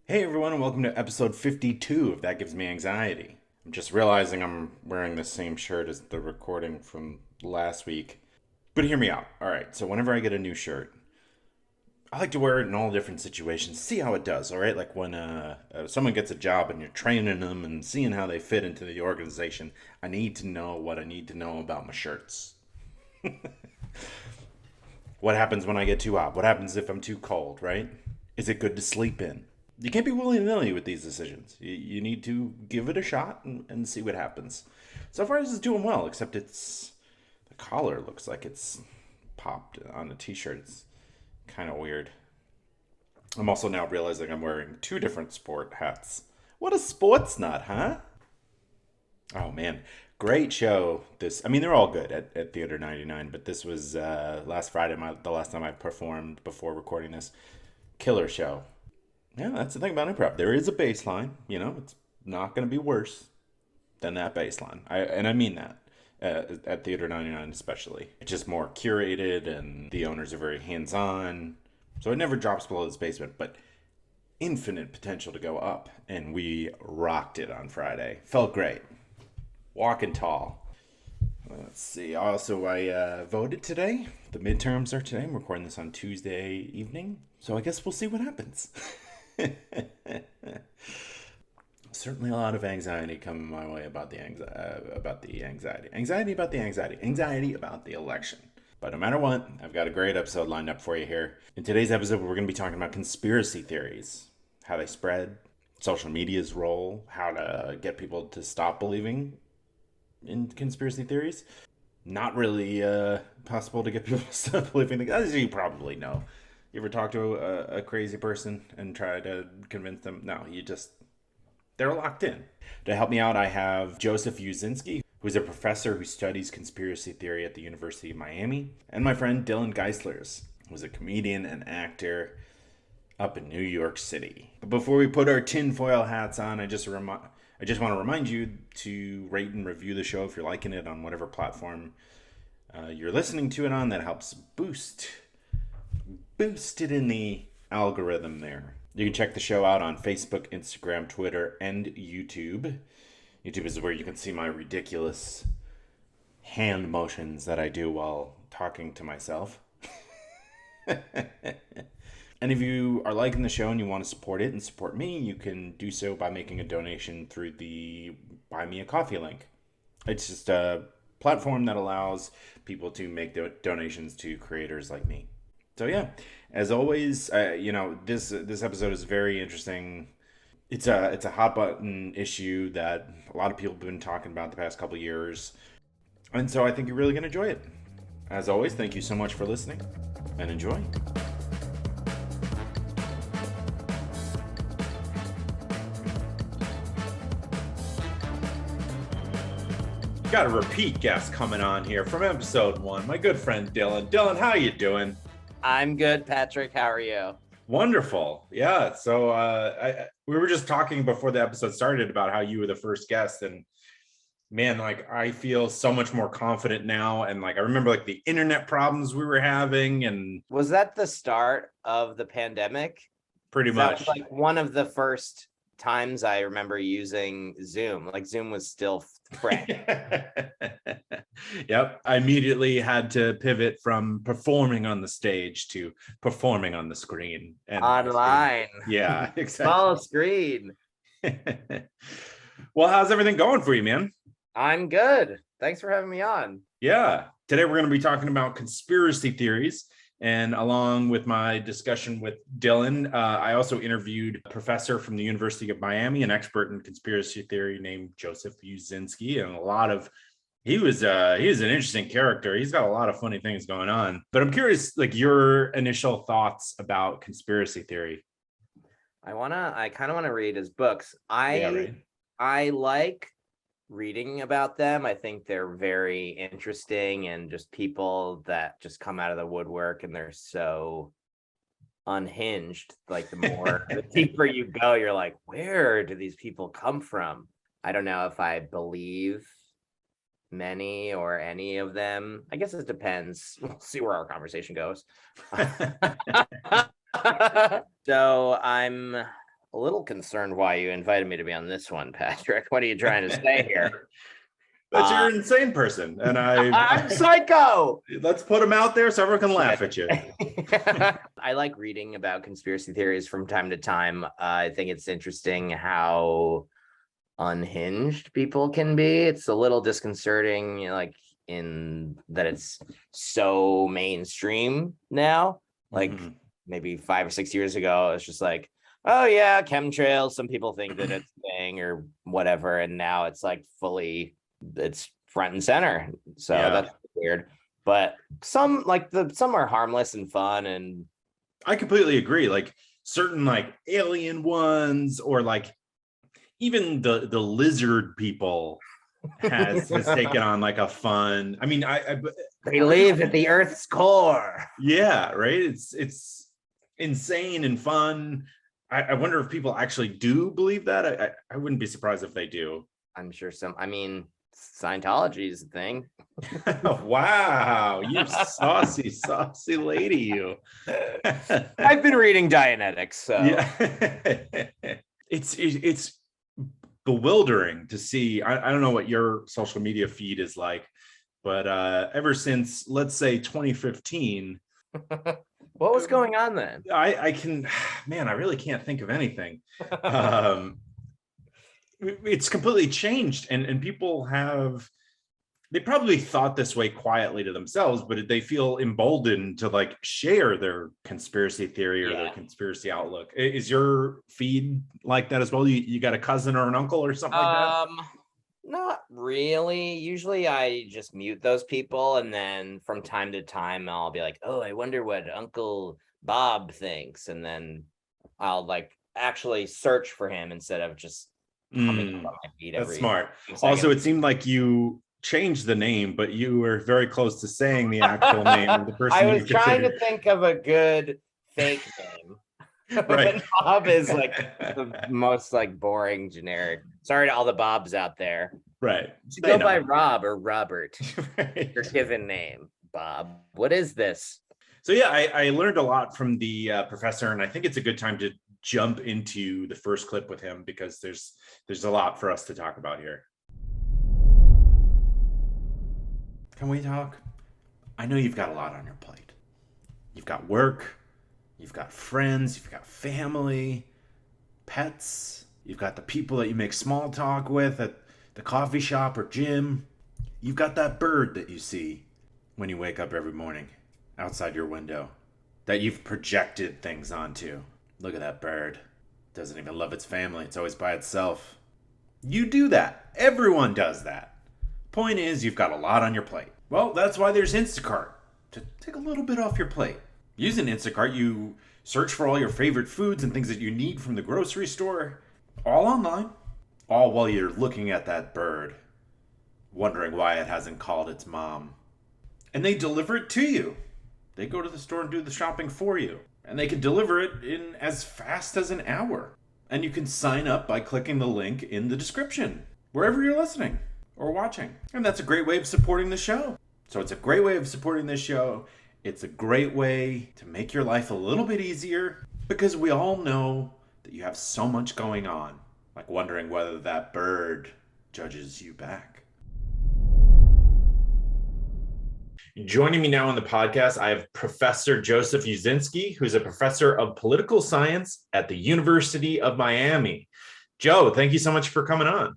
Hey everyone, and welcome to episode 52 of That Gives Me Anxiety. I'm just realizing I'm wearing the same shirt as the recording from last week. But hear me out. Alright, so whenever I get a new shirt, I like to wear it in all different situations, see how it does, alright? Like when someone gets a job and you're training them and seeing how they fit into the organization, I need to know what I need to know about my shirts. What happens when I get too hot? What happens if I'm too cold, right? Is it good to sleep in? You can't be willy-nilly with these decisions. You need to give it a shot and see what happens. So far, this is doing well, except the collar looks like it's popped on a t-shirt. It's kind of weird. I'm also now realizing I'm wearing two different sport hats. What a sports nut, huh? Oh man, great show. I mean, they're all good at Theater 99, but this was last Friday, the last time I performed before recording this. Killer show. Yeah, that's the thing about improv. There is a baseline. It's not going to be worse than that baseline. I mean that at Theater 99 especially. It's just more curated, and the owners are very hands-on. So it never drops below this basement, but infinite potential to go up. And we rocked it on Friday. Felt great. Walking tall. Let's see. Also, I voted today. The midterms are today. I'm recording this on Tuesday evening. So I guess we'll see what happens. Certainly a lot of anxiety coming my way about the anxiety about the election. But no matter what, I've got a great episode lined up for you here. In today's episode, we're going to be talking about conspiracy theories, how they spread, social media's role, how to get people to stop believing in conspiracy theories. Not really possible to get people to stop believing, as you probably know. You ever talk to a crazy person and try to convince them? No, they're locked in. To help me out, I have Joseph Uscinski, who's a professor who studies conspiracy theory at the University of Miami, and my friend Dillon Geyselears, who's a comedian and actor up in New York City. But before we put our tinfoil hats on, I just want to remind you to rate and review the show if you're liking it on whatever platform you're listening to it on. That helps boost it in the algorithm there. You can check the show out on Facebook, Instagram, Twitter, and YouTube. YouTube is where you can see my ridiculous hand motions that I do while talking to myself. And if you are liking the show and you want to support it and support me, you can do so by making a donation through the Buy Me a Coffee link. It's just a platform that allows people to make donations to creators like me. So yeah, as always, this episode is very interesting. It's a hot button issue that a lot of people have been talking about the past couple of years, and so I think you're really gonna enjoy it. As always, thank you so much for listening, and enjoy. Got a repeat guest coming on here from episode 1, my good friend Dillon. Dillon, how you doing? I'm good, Patrick. How are you? Wonderful. Yeah. So we were just talking before the episode started about how you were the first guest, and man, like I feel so much more confident now. And like I remember like the internet problems we were having, and Was that the start of the pandemic? pretty That much. was like one of the first times I remember using Zoom. Like Zoom was still fresh. Yep. I immediately had to pivot from performing on the stage to performing on the screen. And Online. yeah, exactly. Small screen. Well, how's everything going for you, man? I'm good. Thanks for having me on. Yeah. Today we're going to be talking about conspiracy theories. And along with my discussion with Dillon, I also interviewed a professor from the University of Miami, an expert in conspiracy theory named Joseph Uscinski, and he was an interesting character. He's got a lot of funny things going on. But I'm curious, like your initial thoughts about conspiracy theory. I kind of want to read his books. Yeah, right. I like reading about them. I think they're very interesting and just people that just come out of the woodwork and they're so unhinged. Like the deeper you go, you're like, where do these people come from? I don't know if I believe many or any of them. I guess it depends. We'll see where our conversation goes. So a little concerned why you invited me to be on this one, Patrick. What are you trying to say here? That you're an insane person, and I'm psycho. let's put them out there so everyone can laugh at you. I like reading about conspiracy theories from time to time. I think it's interesting how unhinged people can be. It's a little disconcerting, like in that it's so mainstream now. Like maybe 5 or 6 years ago, it's just like, oh yeah, chemtrails. Some people think that it's a thing or whatever, and now it's like it's front and center. So that's weird. But some are harmless and fun, and I completely agree. Like certain like alien ones, or like even the lizard people has taken on like a fun. I mean, they live at the Earth's core. Yeah, right. It's insane and fun. I wonder if people actually do believe that. I wouldn't be surprised if they do. I'm sure I mean, Scientology is a thing. Wow, you saucy lady, you. I've been reading Dianetics, so yeah. It's bewildering to see. I don't know what your social media feed is like, but ever since, let's say 2015. What was going on then? I really can't think of anything. It's completely changed, and people they probably thought this way quietly to themselves, but they feel emboldened to like share their conspiracy theory or their conspiracy outlook. Is your feed like that as well? You got a cousin or an uncle or something like that? Not really. Usually I just mute those people, and then from time to time I'll be like, oh, I wonder what Uncle Bob thinks, and then I'll like actually search for him instead of just coming up on my feed. That's smart. Also, it seemed like you changed the name, but you were very close to saying the actual name of the person. I was trying to think of a good fake name. Right. Bob is like the most like boring generic. Sorry to all the Bobs out there. Right. Go by Rob or Robert. Right. Your given name, Bob. What is this? So yeah, I learned a lot from the professor, and I think it's a good time to jump into the first clip with him because there's a lot for us to talk about here. Can we talk? I know you've got a lot on your plate. You've got work, you've got friends, you've got family, pets, you've got the people that you make small talk with at the coffee shop or gym. You've got that bird that you see when you wake up every morning outside your window that you've projected things onto. Look at that bird. Doesn't even love its family. It's always by itself. You do that. Everyone does that. Point is, you've got a lot on your plate. Well, that's why there's Instacart, to take a little bit off your plate. Using Instacart, you search for all your favorite foods and things that you need from the grocery store, all online, all while you're looking at that bird, wondering why it hasn't called its mom. And they deliver it to you. They go to the store and do the shopping for you. And they can deliver it in as fast as an hour. And you can sign up by clicking the link in the description, wherever you're listening or watching. And that's a great way of supporting the show. So it's a great way of supporting this show. It's a great way to make your life a little bit easier, because we all know that you have so much going on, like wondering whether that bird judges you back. Joining me now on the podcast, I have Professor Joseph Uscinski, who's a professor of political science at the University of Miami. Joe, thank you so much for coming on.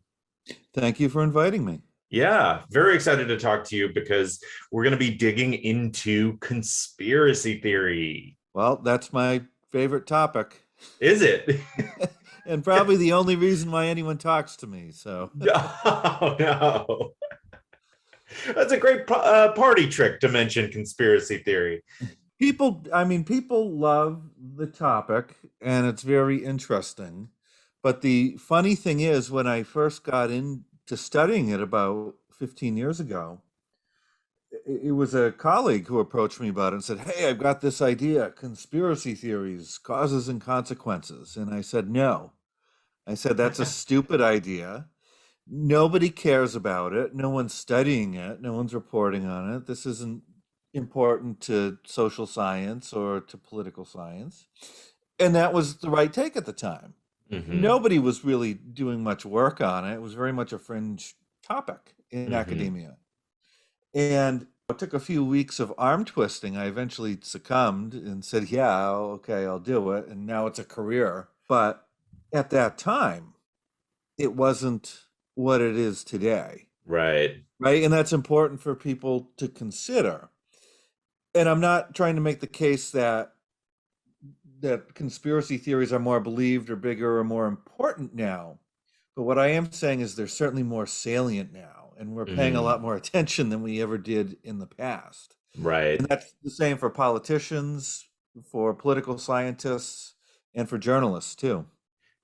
Thank you for inviting me. Yeah, very excited to talk to you because we're going to be digging into conspiracy theory. Well, that's my favorite topic. Is it? And probably the only reason why anyone talks to me. So. Oh, no. That's a great party trick to mention conspiracy theory. People love the topic, and it's very interesting. But the funny thing is, when I first got into studying it about 15 years ago, it was a colleague who approached me about it and said, hey, I've got this idea, conspiracy theories, causes and consequences. And I said, no. I said, that's a stupid idea. Nobody cares about it. No one's studying it. No one's reporting on it. This isn't important to social science or to political science. And that was the right take at the time. Mm-hmm. Nobody was really doing much work on it. It was very much a fringe topic in Mm-hmm. academia. And it took a few weeks of arm twisting. I eventually succumbed and said, yeah, okay, I'll do it. And now it's a career. But at that time, it wasn't what it is today. Right. Right. And that's important for people to consider. And I'm not trying to make the case that conspiracy theories are more believed or bigger or more important now. But what I am saying is they're certainly more salient now, and we're paying a Mm-hmm. lot more attention than we ever did in the past. And Right. that's the same for politicians, for political scientists, and for journalists too.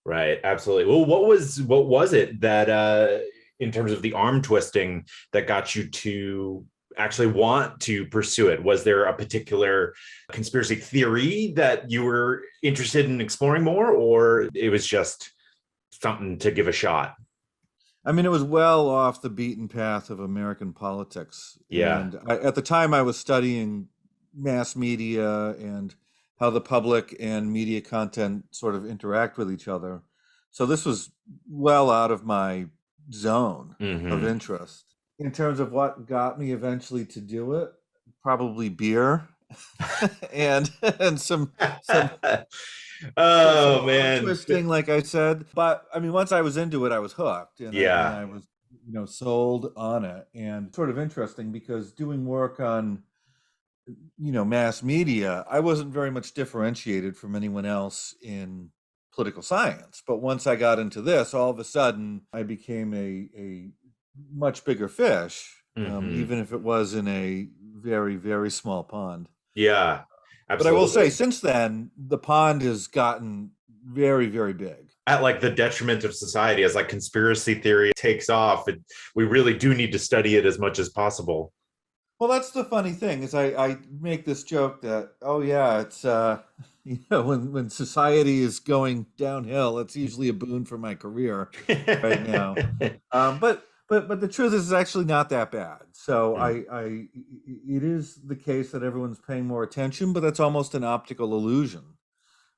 Right. Absolutely. Well, what was it that in terms of the arm twisting that got you to actually want to pursue it? Was there a particular conspiracy theory that you were interested in exploring more, or it was just something to give a shot? I mean, it was well off the beaten path of American politics. Yeah. And at the time, I was studying mass media and how the public and media content sort of interact with each other. So this was well out of my zone of Mm-hmm. interest. In terms of what got me eventually to do it, probably beer and and some some Oh arm man. twisting, like I said. But I mean, once I was into it, I was hooked, and Yeah. I was, sold on it. And sort of interesting because doing work on, mass media, I wasn't very much differentiated from anyone else in political science. But once I got into this, all of a sudden, I became a much bigger fish, Mm-hmm. even if it was in a very, very small pond. Yeah. But I will say, Absolutely. since then, the pond has gotten very, very big. At like the detriment of society as like conspiracy theory takes off, we really do need to study it as much as possible. Well, that's the funny thing is I make this joke that, oh yeah, it's when society is going downhill, it's usually a boon for my career right now. But the truth is, it's actually not that bad. So it is the case that everyone's paying more attention, but that's almost an optical illusion,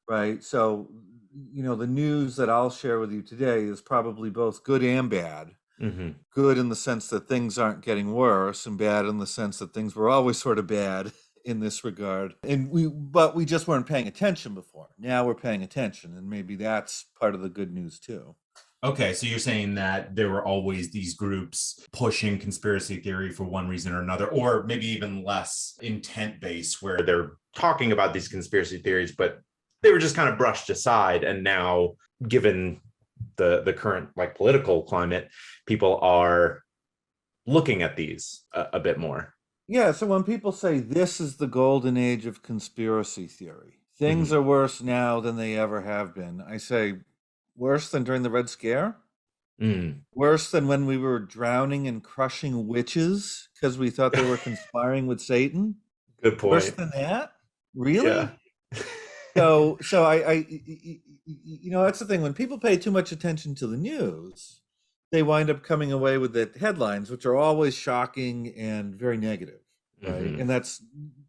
right? So, the news that I'll share with you today is probably both good and bad. Hmm. Good in the sense that things aren't getting worse, and bad in the sense that things were always sort of bad in this regard. But we just weren't paying attention before. Now we're paying attention, and maybe that's part of the good news too. Okay, so you're saying that there were always these groups pushing conspiracy theory for one reason or another, or maybe even less intent based, where they're talking about these conspiracy theories, but they were just kind of brushed aside. And now, given the current like political climate, people are looking at these a bit more. Yeah, so when people say this is the golden age of conspiracy theory, things Mm-hmm. are worse now than they ever have been, I say, worse than during the Red Scare? Mm, Worse than when we were drowning and crushing witches because we thought they were conspiring with Satan? good Worse point. than that? Yeah. Really? So that's the thing. When people pay too much attention to the news, they wind up coming away with the headlines, which are always shocking and very negative, right? Hmm. And that's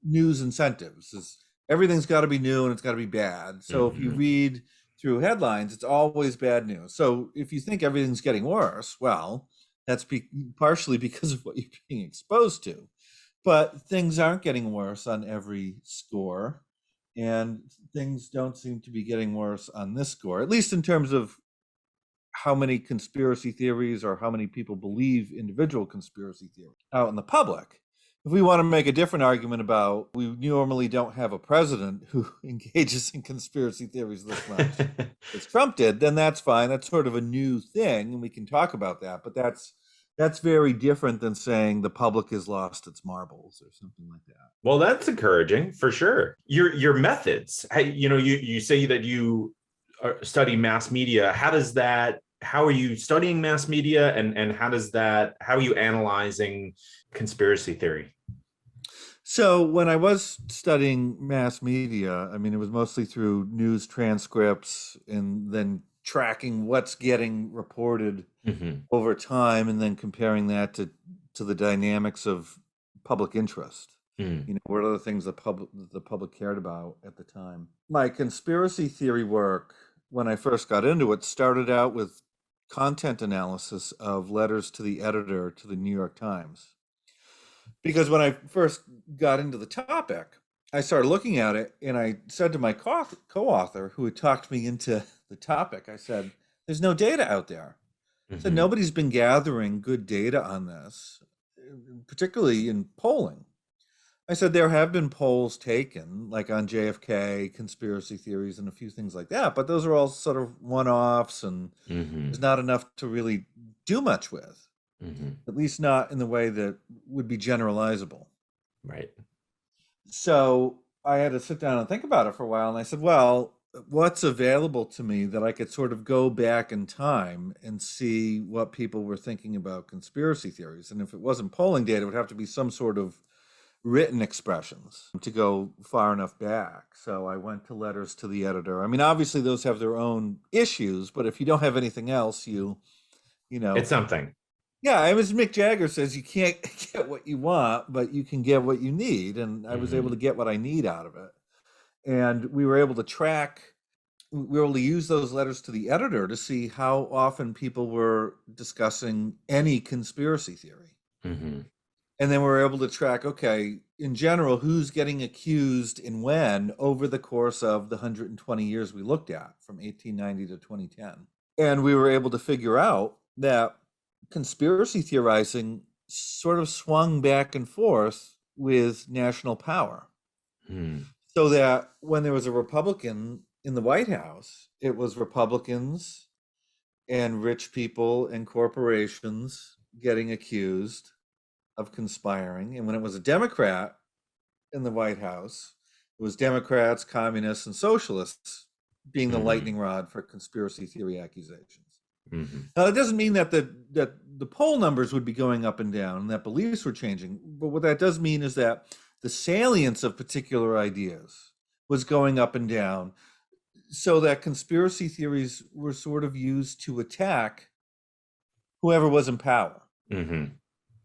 news incentives. Is everything's got to be new and it's got to be bad. So if you Hmm. read through headlines, it's always bad news. So if you think everything's getting worse, well, that's partially because of what you're being exposed to. But things aren't getting worse on every score, and things don't seem to be getting worse on this score, at least in terms of how many conspiracy theories or how many people believe individual conspiracy theories out in the public. If we want to make a different argument about we normally don't have a president who engages in conspiracy theories this much as Trump did, then that's fine. That's sort of a new thing, and we can talk about that. But that's very different than saying the public has lost its marbles or something like that. Well, that's encouraging for sure. Your methods, you say that you study mass media. How does that? How are you studying mass media, and how are you analyzing conspiracy theory? So when I was studying mass media, I mean, it was mostly through news transcripts and then tracking what's getting reported Hmm. over time and then comparing that to the dynamics of public interest. Mm. What are the things the public cared about at the time? My conspiracy theory work when I first got into it, started out with content analysis of letters to the editor to the New York Times. Because when I first got into the topic, I started looking at it and I said to my co-author who had talked me into the topic, I said, there's no data out there. So Mhm. nobody's been gathering good data on this, particularly in polling. I said there have been polls taken, like on JFK, conspiracy theories, and a few things like that, but those are all sort of one-offs, and there's Mhm. not enough to really do much with, Mhm. at least not in the way that would be generalizable. Right. So I had to sit down and think about it for a while, and I said, well, what's available to me that I could sort of go back in time and see what people were thinking about conspiracy theories? And if it wasn't polling data, it would have to be some sort of written expressions to go far enough back. So I went to letters to the editor. I mean, obviously those have their own issues, but if you don't have anything else, you It's know, something. yeah, as Mick Jagger says, you can't get what you want, but you can get what you need. And I was able to Mhm. get what I need out of it. And we were able to we were able to use those letters to the editor to see how often people were discussing any conspiracy theory. Mhm. And then we're able to track, okay, in general, who's getting accused and when over the course of the 120 years we looked at from 1890 to 2010. And we were able to figure out that conspiracy theorizing sort of swung back and forth with national power. Mhm. So that when there was a Republican in the White House, it was Republicans and rich people and corporations getting accused of conspiring. And when it was a Democrat in the White House, it was Democrats, communists, and socialists being the Mhm. lightning rod for conspiracy theory accusations. Mhm. Now, that doesn't mean that the poll numbers would be going up and down and that beliefs were changing. But what that does mean is that the salience of particular ideas was going up and down, so that conspiracy theories were sort of used to attack whoever was in power. Mhm.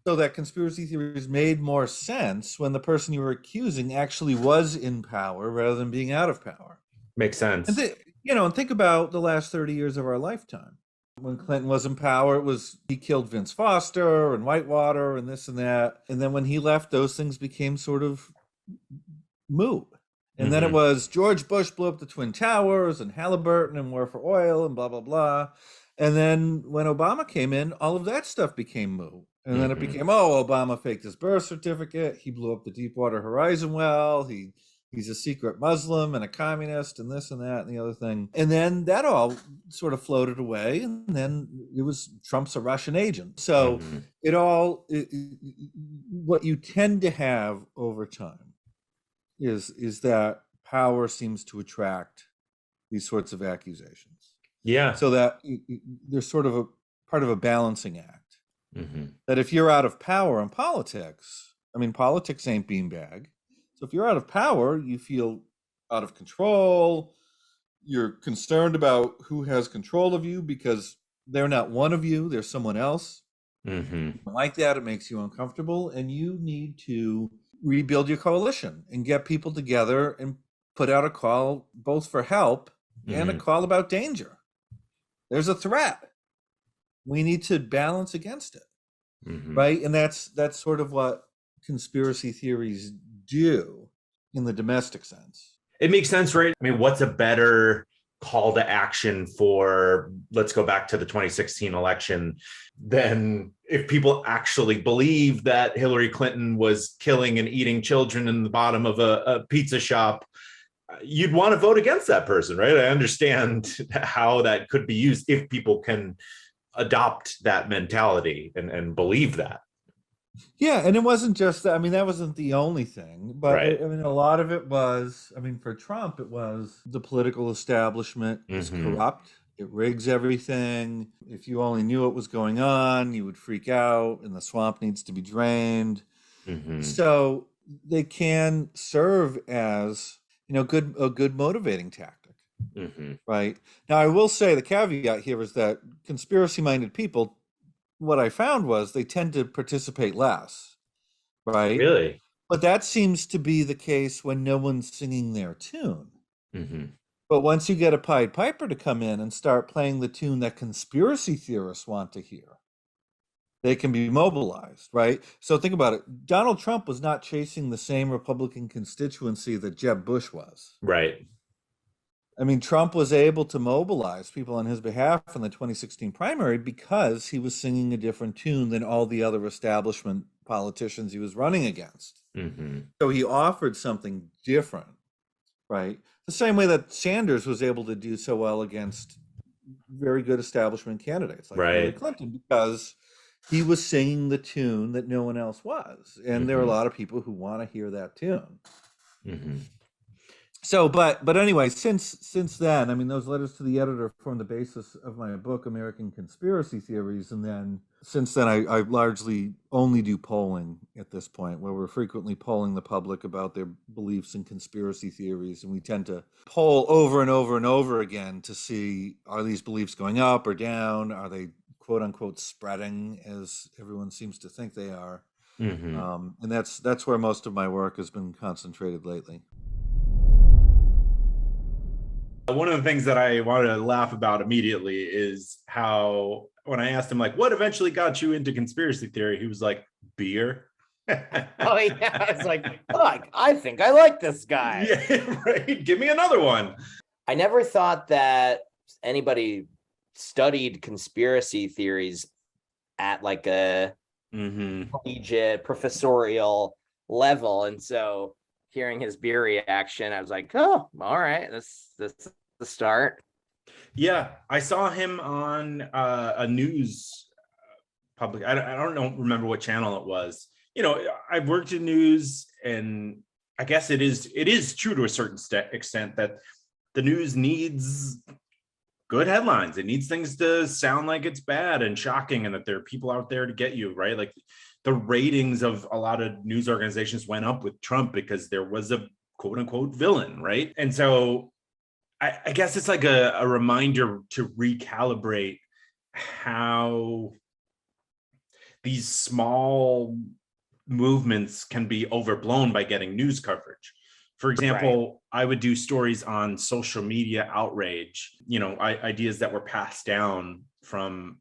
So that conspiracy theories made more sense when the person you were accusing actually was in power rather than being out of power. Makes And sense. and think about the last 30 years of our lifetime. When Clinton was in power, it was he killed Vince Foster and Whitewater and this and that. And then when he left, those things became sort of moot. And then it Mhm. was George Bush blew up the Twin Towers and Halliburton and War for Oil and blah, blah, blah. And then when Obama came in, all of that stuff became moot. And then it Mhm. became, oh, Obama faked his birth certificate. He blew up the Deepwater Horizon well. He's a secret Muslim and a communist and this and that and the other thing. And then that all sort of floated away. And then it was Trump's a Russian agent. So Mhm. what you tend to have over time is that power seems to attract these sorts of accusations, Yeah. so that there's sort of a part of a balancing act, Mhm. that if you're out of power in politics, I mean, politics ain't beanbag. So if you're out of power, you feel out of control. You're concerned about who has control of you because they're not one of you, they're someone else. Mhm. Like that, it makes you uncomfortable, and you need to rebuild your coalition and get people together and put out a call both for help and a Mhm. call about danger. There's a threat. We need to balance against it, Mhm. right? And that's sort of what conspiracy theories do in the domestic sense. It makes sense, right? I mean, what's a better call to action for, let's go back to the 2016 election, than if people actually believe that Hillary Clinton was killing and eating children in the bottom of a pizza shop? You'd want to vote against that person, right? I understand how that could be used if people can adopt that mentality and believe that. Yeah, and it wasn't just that. I mean, that wasn't the only thing, but Right. I mean, a lot of it was. I mean, for Trump, it was the political establishment is Mm-hmm. corrupt. It rigs everything. If you only knew what was going on, you would freak out, and the swamp needs to be drained. Mm-hmm. So they can serve as a good motivating tactic, Mm-hmm. right? Now, I will say the caveat here is that conspiracy-minded people, what I found was they tend to participate less, right? Really? But that seems to be the case when no one's singing their tune. Mm-hmm. But once you get a Pied Piper to come in and start playing the tune that conspiracy theorists want to hear, they can be mobilized, right? So think about it. Donald Trump was not chasing the same Republican constituency that Jeb Bush was. Right. I mean, Trump was able to mobilize people on his behalf in the 2016 primary because he was singing a different tune than all the other establishment politicians he was running against. Mm-hmm. So he offered something different, right? The same way that Sanders was able to do so well against very good establishment candidates like Hillary Right. Clinton, because he was singing the tune that no one else was. And there are a lot of people who want to hear that tune. Mm-hmm. So, but anyway, since then, I mean, those letters to the editor form the basis of my book, American Conspiracy Theories, and then since then, I largely only do polling at this point, where we're frequently polling the public about their beliefs in conspiracy theories, and we tend to poll over and over and over again to see, are these beliefs going up or down? Are they quote unquote spreading, as everyone seems to think they are? Mm-hmm. And that's where most of my work has been concentrated lately. One of the things that I wanted to laugh about immediately is how, when I asked him, like, what eventually got you into conspiracy theory, he was like, beer. Oh yeah, it's like, look, I think I like this guy. Yeah, right. Give me another one. I never thought that anybody studied conspiracy theories at like a collegiate professorial level, and so hearing his beer reaction, I was like, oh, all right, this is the start. Yeah, I saw him on a news public. I don't remember what channel it was. You know, I've worked in news, and I guess it is true to a certain extent that the news needs good headlines. It needs things to sound like it's bad and shocking, and that there are people out there to get you, right? Like the ratings of a lot of news organizations went up with Trump because there was a quote unquote villain, right? And so I guess it's like a reminder to recalibrate how these small movements can be overblown by getting news coverage. For example, I would do stories on social media outrage, ideas that were passed down from,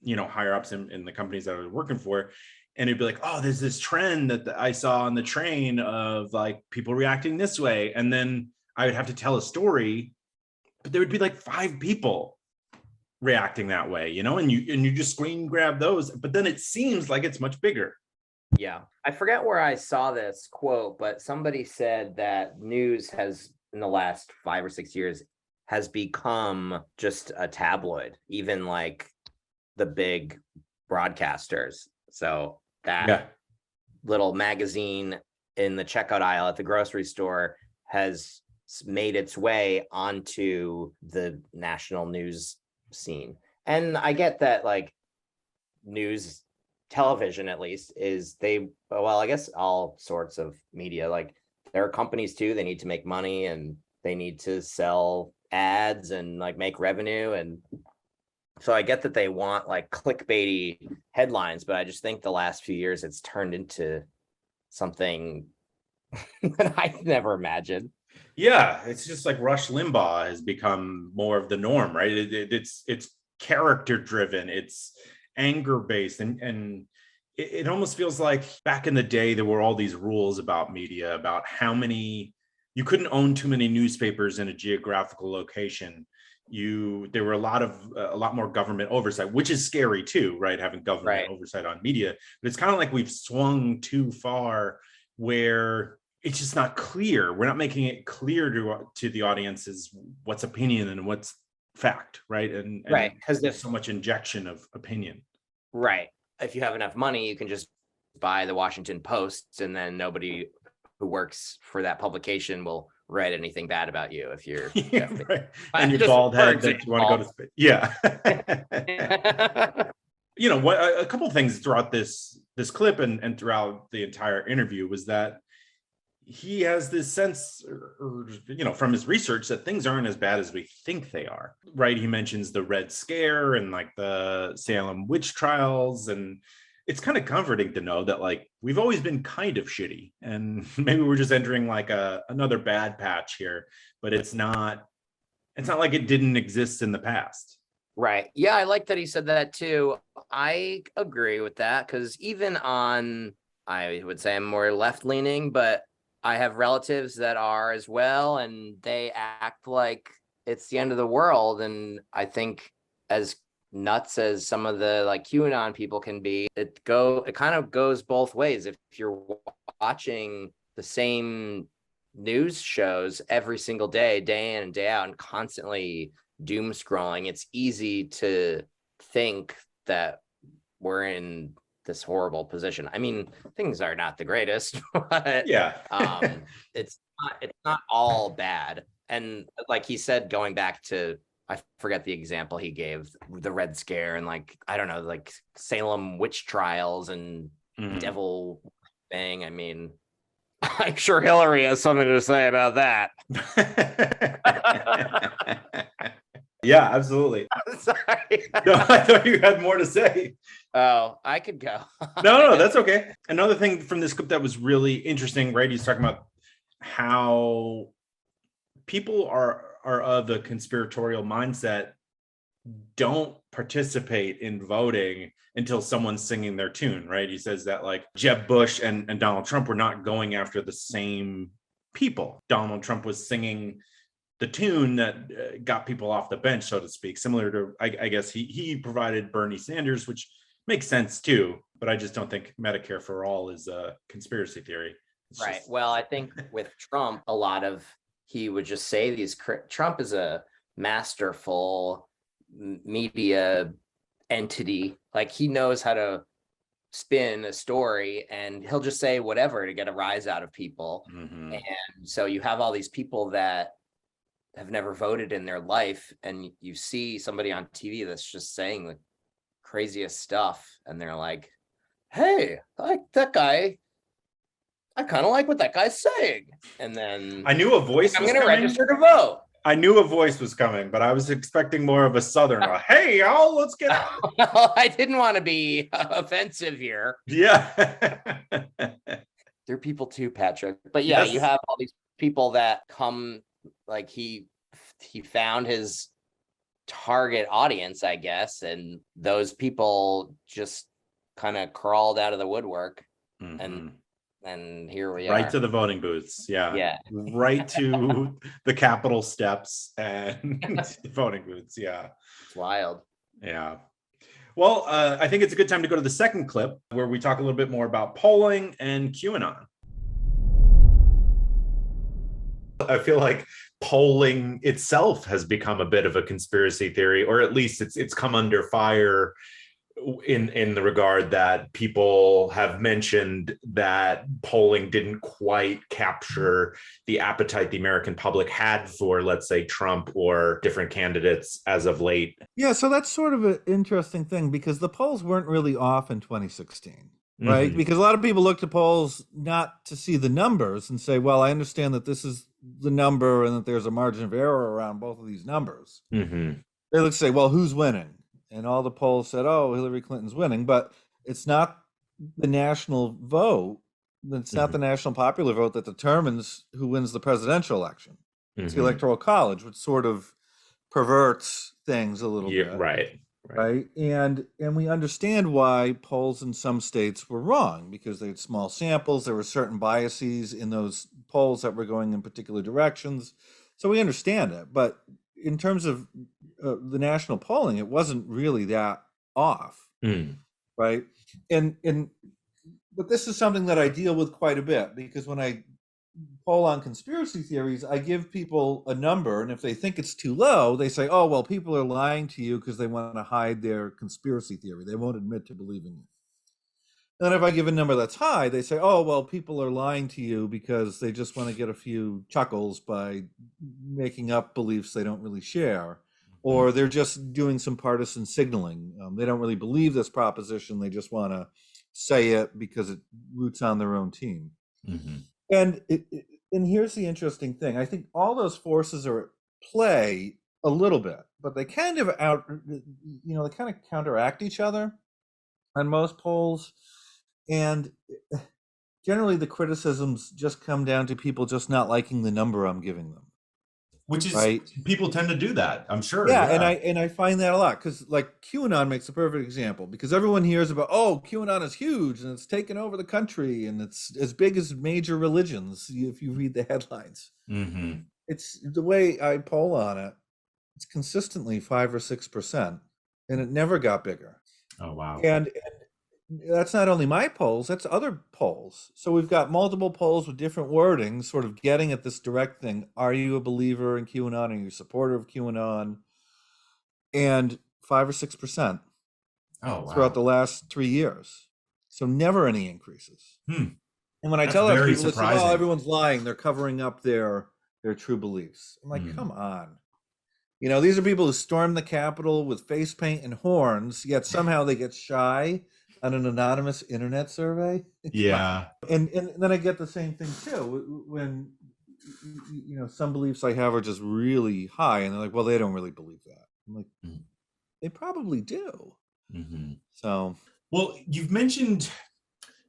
higher ups in the companies that I was working for. And it'd be like, oh, there's this trend that I saw on the train of like people reacting this way. And then I would have to tell a story, but there would be like 5 people reacting that way, and you just screen grab those, but then it seems like it's much bigger. Yeah. I forget where I saw this quote, but somebody said that news has, in the last 5 or 6 years, has become just a tabloid, even like the big broadcasters. So that little magazine in the checkout aisle at the grocery store has made its way onto the national news scene. And I get that, like, news television, at least, is I guess all sorts of media, like, there are companies too, they need to make money and they need to sell ads and like make revenue, and so I get that they want like clickbaity headlines, but I just think the last few years it's turned into something that I never imagined. Yeah, it's just like Rush Limbaugh has become more of the norm, right? It's character driven, it's anger based, and it almost feels like back in the day there were all these rules about media, about how many, you couldn't own too many newspapers in a geographical location. There were a lot more government oversight, which is scary too, right? Having government oversight on media, but it's kind of like we've swung too far, where it's just not clear. We're not making it clear to the audiences what's opinion and what's fact, right? And because there's so much injection of opinion. Right. If you have enough money, you can just buy the Washington Post, and then nobody who works for that publication will write anything bad about you if you're right. And your bald head that you want to go to space. Yeah. A couple of things throughout this clip and throughout the entire interview was that he has this sense, from his research, that things aren't as bad as we think they are, right? He mentions the Red Scare and like the Salem witch trials, and it's kind of comforting to know that like we've always been kind of shitty, and maybe we're just entering like another bad patch here, but it's not It's not like it didn't exist in the past. Right. Yeah, I like that he said that too. I agree with that because even on, I would say I'm more left leaning, but I have relatives that are as well, and they act like it's the end of the world. And I think as nuts as some of the like QAnon people can be, it kind of goes both ways. If you're watching the same news shows every single day, day in and day out, and constantly doom scrolling, it's easy to think that we're in this horrible position. I mean, things are not the greatest, but Yeah. it's not all bad. And like he said, going back to, I forget the example he gave, the Red Scare and like, I don't know, like Salem witch trials and devil thing. I mean, I'm sure Hillary has something to say about that. Yeah, absolutely. Sorry. No, I thought you had more to say. Oh, I could go. No, that's okay. Another thing from this clip that was really interesting, right? He's talking about how people are of the conspiratorial mindset, don't participate in voting until someone's singing their tune, right? He says that like Jeb Bush and Donald Trump were not going after the same people. Donald Trump was singing the tune that got people off the bench, so to speak, similar to, I guess he provided Bernie Sanders, which makes sense too, but I just don't think Medicare for all is a conspiracy theory. It's Right. just... Well, I think with Trump, a lot of, he would just say these, Trump is a masterful media entity. Like he knows how to spin a story and he'll just say whatever to get a rise out of people. Mm-hmm. And so you have all these people that have never voted in their life, and you see somebody on TV that's just saying the craziest stuff, and they're like, hey, I like that guy. I kind of like what that guy's saying. And then I knew a voice I'm was going to coming. register to vote. I knew a voice was coming, but I was expecting more of a Southern, hey, y'all, let's get out. I didn't want to be offensive here. Yeah. They're people too, Patrick. But yeah, Yes. you have all these people that come, like he found his target audience, I guess, and those people just kind of crawled out of the woodwork. Mm-hmm. And here we are. Right to the voting booths. Yeah. Right to the Capitol steps and the voting booths. Yeah. It's wild. Yeah. Well, I think it's a good time to go to the second clip where we talk a little bit more about polling and QAnon. I feel like polling itself has become a bit of a conspiracy theory, or at least it's come under fire in the regard that people have mentioned that polling didn't quite capture the appetite the American public had for, let's say, Trump or different candidates as of late. Yeah, so that's sort of an interesting thing because the polls weren't really off in 2016, right? Mm-hmm. Because a lot of people looked at polls not to see the numbers and say, well, I understand that this is the number and that there's a margin of error around both of these numbers. Mm-hmm. They look say, well, who's winning? And all the polls said, oh, Hillary Clinton's winning, but it's not the national vote. It's not the national popular vote that determines who wins the presidential election. It's the Electoral College, which sort of perverts things a little bit. Right. And we understand why polls in some states were wrong because they had small samples. There were certain biases in those polls that were going in particular directions. So we understand it. But in terms of the national polling, it wasn't really that off. Right. But this is something that I deal with quite a bit because when I poll on conspiracy theories, I give people a number, and if they think it's too low, they say, oh, well, people are lying to you because they want to hide their conspiracy theory. They won't admit to believing it. And if I give a number that's high, they say, oh, well, people are lying to you because they just want to get a few chuckles by making up beliefs they don't really share, or they're just doing some partisan signaling. They don't really believe this proposition. They just want to say it because it roots on their own team. And here's the interesting thing. I think all those forces are at play a little bit, but they kind of they kind of counteract each other on most polls. And generally the criticisms just come down to people just not liking the number I'm giving them. which is right? people tend to do that. I'm sure. Yeah, Yeah. and I find that a lot because like QAnon makes a perfect example because everyone hears about, oh, QAnon is huge and it's taken over the country and it's as big as major religions if you read the headlines. Mm-hmm. It's the way I poll on it, it's consistently 5 or 6%, and it never got bigger. Oh, wow. And that's not only my polls, that's other polls. So we've got multiple polls with different wording, sort of getting at this direct thing. Are you a believer in QAnon? Are you a supporter of QAnon? And 5 or 6% Oh, throughout wow. the last 3 years. So never any increases. Hmm. And when I That's tell that to very people, they say, "Well, surprising. everyone's lying. They're covering up their true beliefs." I'm like, Hmm. come on. These are people who stormed the Capitol with face paint and horns, yet somehow they get shy on an anonymous internet survey. Come on. Yeah. And then I get the same thing too when some beliefs I have are just really high, and they're like, "Well, they don't really believe that." I'm like, Mm-hmm. they probably do. Mm-hmm. So Well, you've mentioned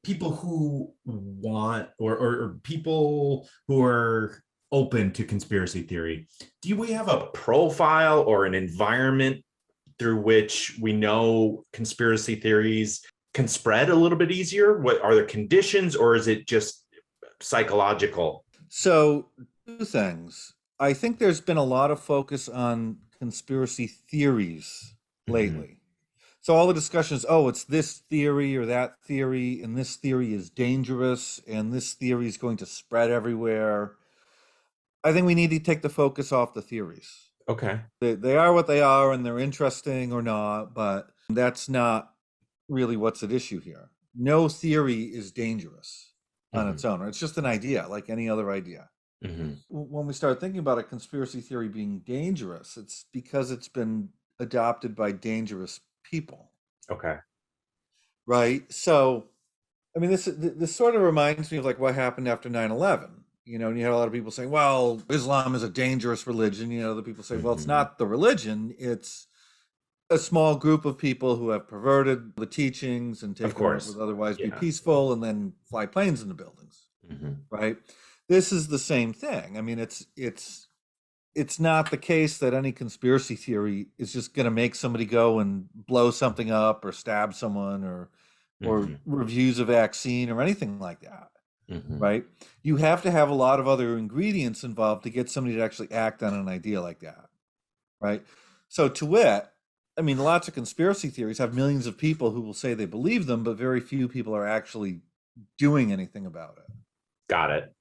people who want or people who are open to conspiracy theory. Do we have a profile or an environment through which we know conspiracy theories can spread a little bit easier? What are the conditions, or is it just psychological? So, two things. I think there's been a lot of focus on conspiracy theories Mm-hmm. lately. So all the discussion is, oh, it's this theory or that theory, and this theory is dangerous, and this theory is going to spread everywhere. I think we need to take the focus off the theories. Okay. They are what they are, and they're interesting or not, but that's not really what's at issue here. No theory is dangerous on Mm-hmm. its own. It's just an idea, like any other idea. Mm-hmm. When we start thinking about a conspiracy theory being dangerous, it's because it's been adopted by dangerous people, Okay. right? So, I mean, this sort of reminds me of like what happened after 9/11. And you had a lot of people saying, well, Islam is a dangerous religion. The people say, well, it's Mm-hmm. not the religion, it's a small group of people who have perverted the teachings and Of taken what course. would otherwise be Yeah. peaceful and then fly planes into buildings, Mm-hmm. right? This is the same thing. I mean, it's not the case that any conspiracy theory is just going to make somebody go and blow something up or stab someone or Mm-hmm. refuse a vaccine or anything like that, Mm-hmm. right? You have to have a lot of other ingredients involved to get somebody to actually act on an idea like that, right? So to wit, I mean, lots of conspiracy theories have millions of people who will say they believe them, but very few people are actually doing anything about it. Got it.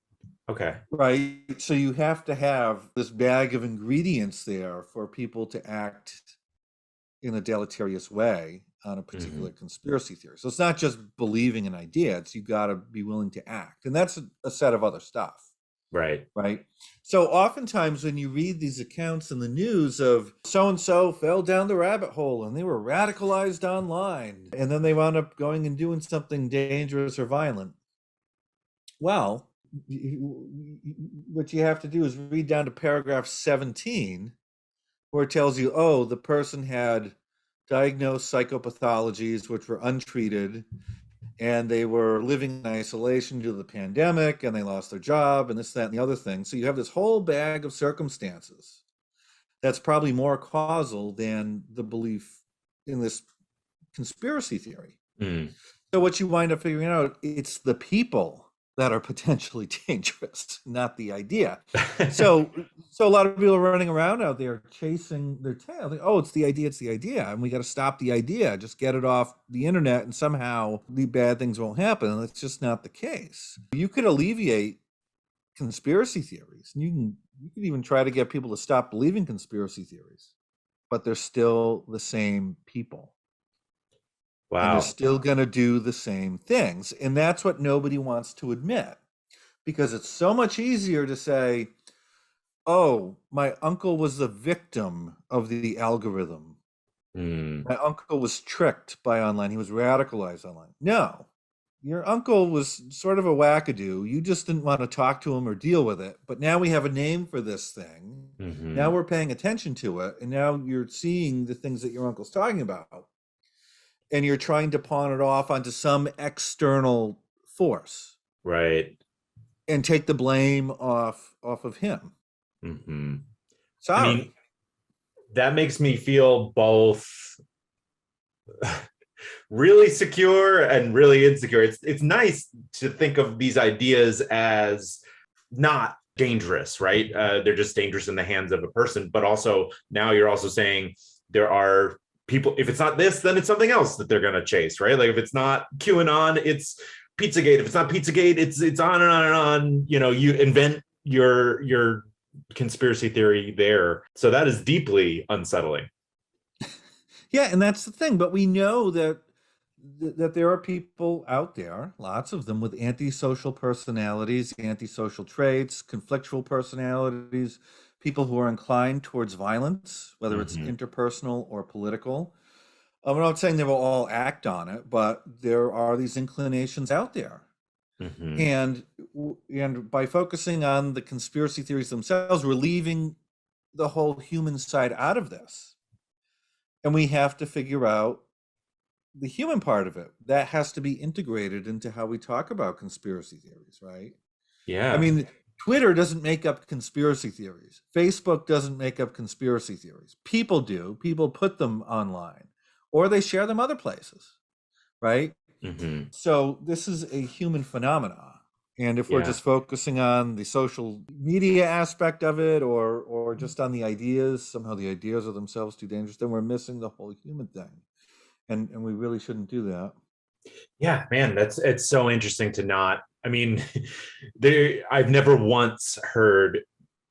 Okay. Right. So you have to have this bag of ingredients there for people to act in a deleterious way on a particular conspiracy theory. So it's not just believing an idea, it's you got to be willing to act. And that's a set of other stuff. Right. Right. So oftentimes when you read these accounts in the news of so and so fell down the rabbit hole and they were radicalized online and then they wound up going and doing something dangerous or violent. Well, what you have to do is read down to paragraph 17, where it tells you, oh, the person had diagnosed psychopathologies which were untreated, and they were living in isolation due to the pandemic, and they lost their job, and this, that, and the other thing. So you have this whole bag of circumstances that's probably more causal than the belief in this conspiracy theory. Mm. So what you wind up figuring out, it's the people that are potentially dangerous, not the idea. So a lot of people are running around out there chasing their tail. Like, oh, it's the idea, and we got to stop the idea. Just get it off the internet, and somehow the bad things won't happen. And that's just not the case. You could alleviate conspiracy theories, and you could even try to get people to stop believing conspiracy theories, but they're still the same people. And they're Wow. still going to do the same things. And that's what nobody wants to admit, because it's so much easier to say, oh, my uncle was the victim of the algorithm. Mm. My uncle was tricked by online. He was radicalized online. No, your uncle was sort of a wackadoo. You just didn't want to talk to him or deal with it. But now we have a name for this thing. Mm-hmm. Now we're paying attention to it. And now you're seeing the things that your uncle's talking about. And you're trying to pawn it off onto some external force, Right. and take the blame off of him. Mm-hmm. Sorry. I mean, that makes me feel both really secure and really insecure. It's nice to think of these ideas as not dangerous, right? They're just dangerous in the hands of a person. But also now you're also saying there are people, if it's not this, then it's something else that they're going to chase, right? Like if it's not QAnon, it's Pizzagate. If it's not Pizzagate, it's on and on and on. You know, you invent your conspiracy theory there. So that is deeply unsettling. Yeah, and that's the thing. But we know that there are people out there, lots of them, with antisocial personalities, antisocial traits, conflictual personalities, people who are inclined towards violence, whether it's interpersonal or political. I'm not saying they will all act on it, but there are these inclinations out there. And by focusing on the conspiracy theories themselves, we're leaving the whole human side out of this. And we have to figure out the human part of it. That has to be integrated into how we talk about conspiracy theories, right? Yeah. I mean, Twitter doesn't make up conspiracy theories. Facebook doesn't make up conspiracy theories. People do. People put them online or they share them other places, right? So this is a human phenomenon. And if we're just focusing on the social media aspect of it or just on the ideas, somehow the ideas are themselves too dangerous, then we're missing the whole human thing. And we really shouldn't do that. Yeah, man, it's so interesting to not. I mean, I've never once heard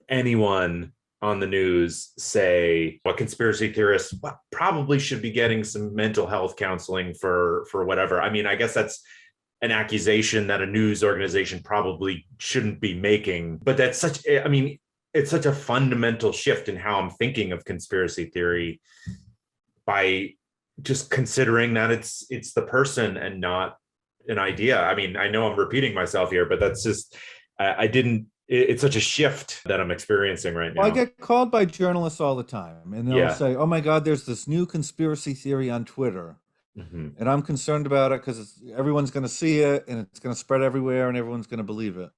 anyone on the news say what conspiracy theorists probably should be getting some mental health counseling for whatever. I mean, I guess that's an accusation that a news organization probably shouldn't be making, but that's it's such a fundamental shift in how I'm thinking of conspiracy theory by just considering that it's the person and not an idea. I mean, I know I'm repeating myself here, but that's just, it's such a shift that I'm experiencing right now. Well, I get called by journalists all the time and they'll say, oh my God, there's this new conspiracy theory on Twitter. And I'm concerned about it because everyone's going to see it and it's going to spread everywhere and everyone's going to believe it.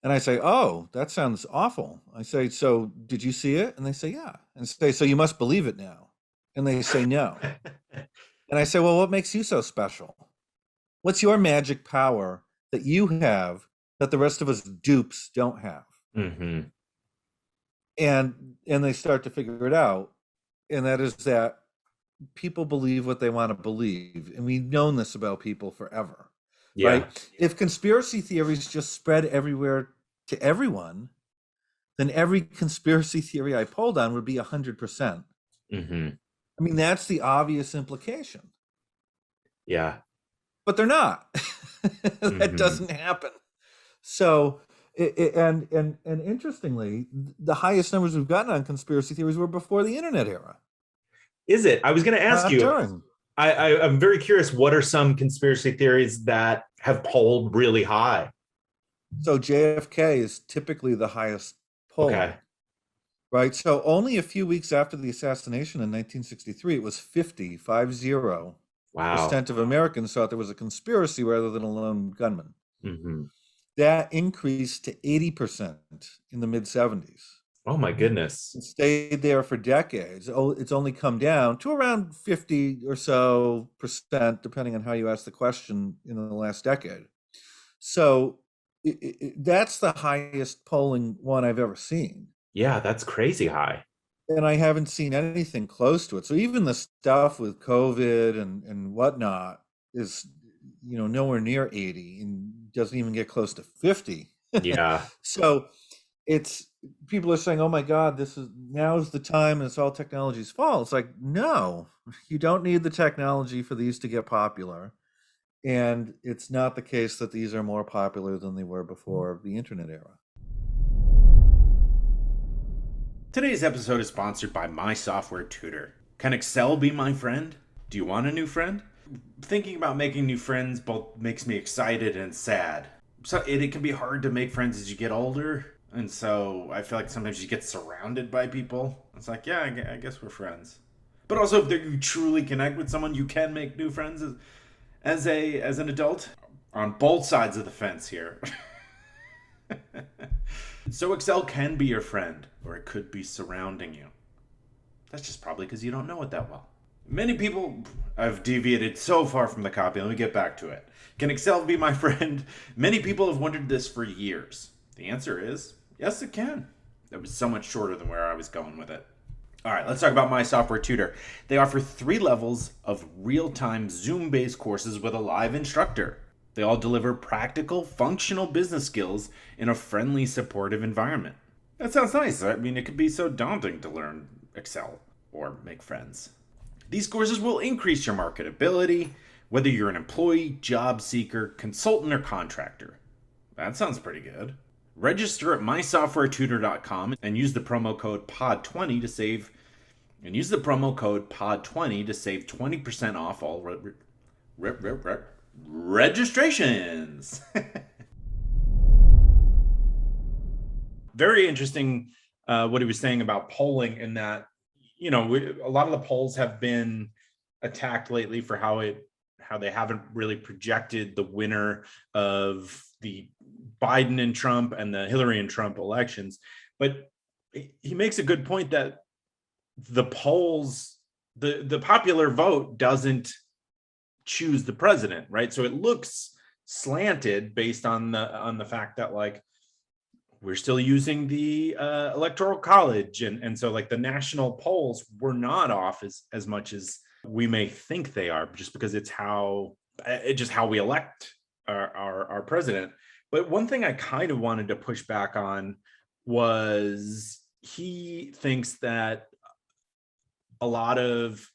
And I say, oh, that sounds awful. I say, so did you see it? And they say, yeah. And I say, so you must believe it now. And they say, no. And I say, well, what makes you so special? What's your magic power that you have that the rest of us dupes don't have? And they start to figure it out. And that is that people believe what they want to believe. And we've known this about people forever. Right? If conspiracy theories just spread everywhere to everyone, then every conspiracy theory I polled on would be 100%. I mean, that's the obvious implication. Yeah. But they're not. That doesn't happen. So, and interestingly, the highest numbers we've gotten on conspiracy theories were before the internet era. Is it? I was going to ask you. During. I'm very curious. What are some conspiracy theories that have polled really high? So JFK is typically the highest poll. Okay. Right. So only a few weeks after the assassination in 1963, it was 50% of Americans thought there was a conspiracy rather than a lone gunman. That increased to 80% in the mid 70s. Oh my goodness. It stayed there for decades. It's only come down to around 50 or so percent, depending on how you ask the question, in the last decade. So that's the highest polling one I've ever seen. Yeah, that's crazy high. And I haven't seen anything close to it. So even the stuff with COVID and whatnot is, nowhere near 80 and doesn't even get close to 50. Yeah. So people are saying, oh my God, now's the time and it's all technology's fault. It's like, no, you don't need the technology for these to get popular. And it's not the case that these are more popular than they were before the internet era. Today's episode is sponsored by My Software Tutor. Can Excel be my friend? Do you want a new friend? Thinking about making new friends both makes me excited and sad. So it can be hard to make friends as you get older. And so I feel like sometimes you get surrounded by people. It's like, yeah, I guess we're friends. But also, if you truly connect with someone, you can make new friends as an adult. On both sides of the fence here. So Excel can be your friend, or it could be surrounding you. That's just probably because you don't know it that well. Many people, I've deviated so far from the copy. Let me get back to it. Can Excel be my friend? Many people have wondered this for years. The answer is yes, it can. That was so much shorter than where I was going with it. All right, let's talk about My Software Tutor. They offer 3 levels of real-time Zoom-based courses with a live instructor. They all deliver practical, functional business skills in a friendly, supportive environment. That sounds nice. I mean, it could be so daunting to learn Excel or make friends. These courses will increase your marketability, whether you're an employee, job seeker, consultant, or contractor. That sounds pretty good. Register at mysoftwaretutor.com and use the promo code POD20 to save. And use the promo code POD20 to save 20% off all registrations. Very interesting what he was saying about polling, in that, you know, a lot of the polls have been attacked lately for how they haven't really projected the winner of the Biden and Trump and the Hillary and Trump elections. But he makes a good point that the polls, the popular vote doesn't choose the president, right? So it looks slanted based on the fact that, like, we're still using the electoral college, and so, like, the national polls were not off as much as we may think they are, just because it's how we elect our president. But one thing I kind of wanted to push back on was, he thinks that a lot of,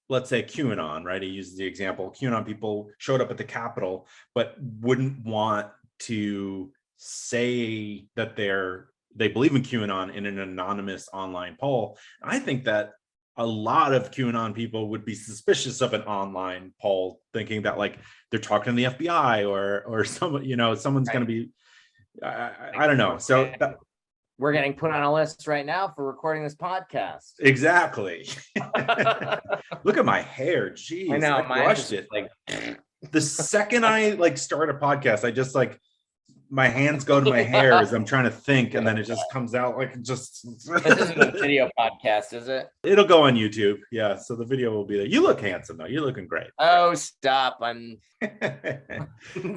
let's say, QAnon, right? He uses the example, QAnon people showed up at the Capitol, but wouldn't want to say that they believe in QAnon in an anonymous online poll. I think that a lot of QAnon people would be suspicious of an online poll, thinking that, like, they're talking to the FBI or someone, you know, someone's going to be, I don't know. So we're getting put on a list right now for recording this podcast. Exactly. Look at my hair. Jeez, I know, I brushed it. like The second I, like, start a podcast, I just, like, my hands go to my hair as I'm trying to think, and then it just comes out like just. This isn't a video podcast, is it? It'll go on YouTube. Yeah, so the video will be there. You look handsome though. You're looking great. Oh, stop. I'm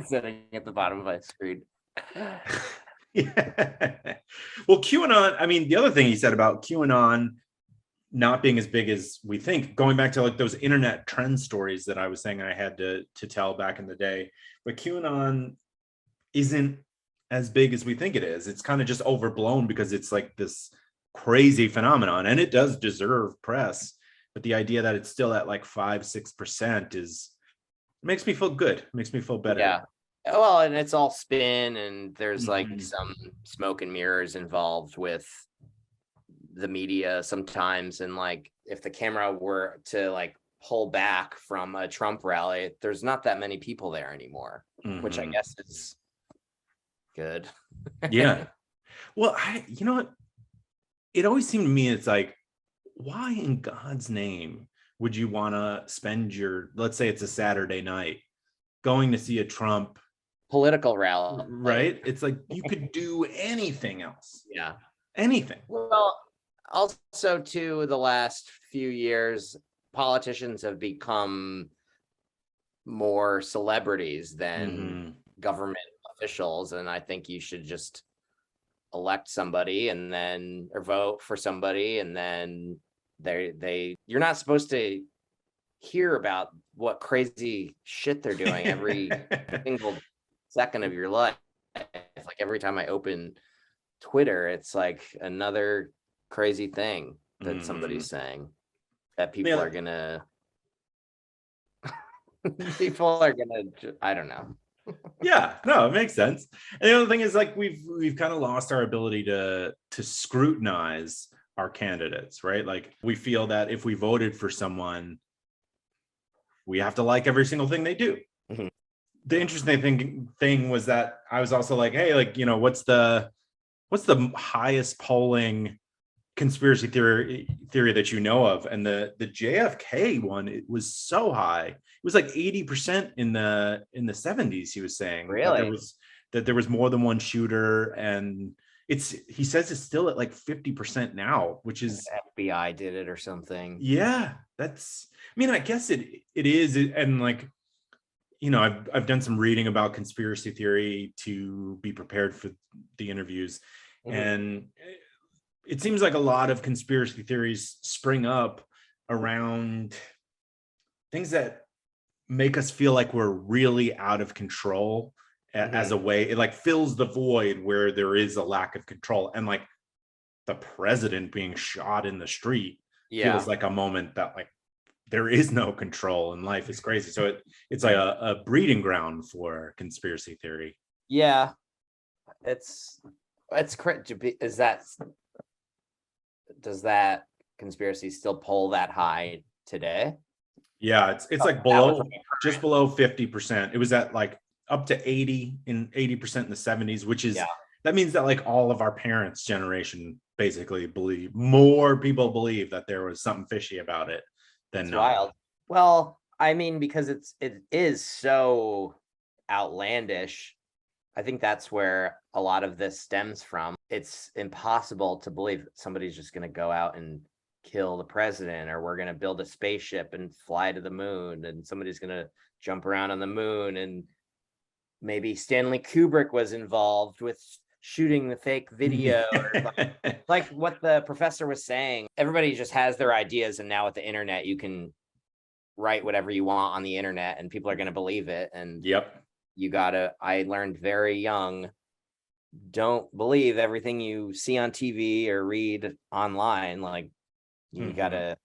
sitting at the bottom of my screen. Yeah. Well, QAnon, I mean, the other thing he said about QAnon not being as big as we think, going back to, like, those internet trend stories that I was saying I had to tell back in the day, but QAnon isn't as big as we think it is. It's kind of just overblown because it's like this crazy phenomenon, and it does deserve press, but the idea that it's still at like 5-6% makes me feel good, makes me feel better. Yeah, well, and it's all spin, and there's like some smoke and mirrors involved with the media sometimes, and, like, if the camera were to, like, pull back from a Trump rally, there's not that many people there anymore, which I guess is good. Yeah. Well, you know what? It always seemed to me, it's like, why in God's name would you want to spend your, let's say it's a Saturday night, going to see a Trump Political rally, right? It's like, you could do anything else. Yeah. Anything. Well, also, too, the last few years, politicians have become more celebrities than government officials, and I think you should just elect somebody and then, or vote for somebody, and then you're not supposed to hear about what crazy shit they're doing every single second of your life. Like, every time I open Twitter, it's like another crazy thing that somebody's saying that people are gonna I don't know. Yeah, no, it makes sense. And the other thing is, like, we've kind of lost our ability to scrutinize our candidates, right? Like, we feel that if we voted for someone, we have to like every single thing they do. The interesting thing was that I was also like, hey, like, you know, what's the highest polling conspiracy theory that you know of? And the JFK one, it was so high. It was like 80% in the 70s. He was saying really that there was more than one shooter, and he says it's still at like 50% now, which is, FBI did it or something. yeah, that's, I mean, I guess it is. And like, you know, I've done some reading about conspiracy theory to be prepared for the interviews. And it seems like a lot of conspiracy theories spring up around things that make us feel like we're really out of control, as a way, it like fills the void where there is a lack of control. And like the president being shot in the street feels like a moment that like there is no control and life is crazy. So it's like a breeding ground for conspiracy theory. Yeah, it's crazy. Does that conspiracy still pull that high today? Yeah, it's like below, just below 50%. It was at like up to 80% in the 70s, which is, that means that like all of our parents' generation basically more people believe that there was something fishy about it than not. Wild. Well, I mean, because it is so outlandish. I think that's where a lot of this stems from. It's impossible to believe somebody's just going to go out and kill the president, or we're going to build a spaceship and fly to the moon, and somebody's going to jump around on the moon, and maybe Stanley Kubrick was involved with shooting the fake video. Like what the professor was saying, everybody just has their ideas, and now with the internet you can write whatever you want on the internet and people are going to believe it. And I learned very young, don't believe everything you see on TV or read online. Like you gotta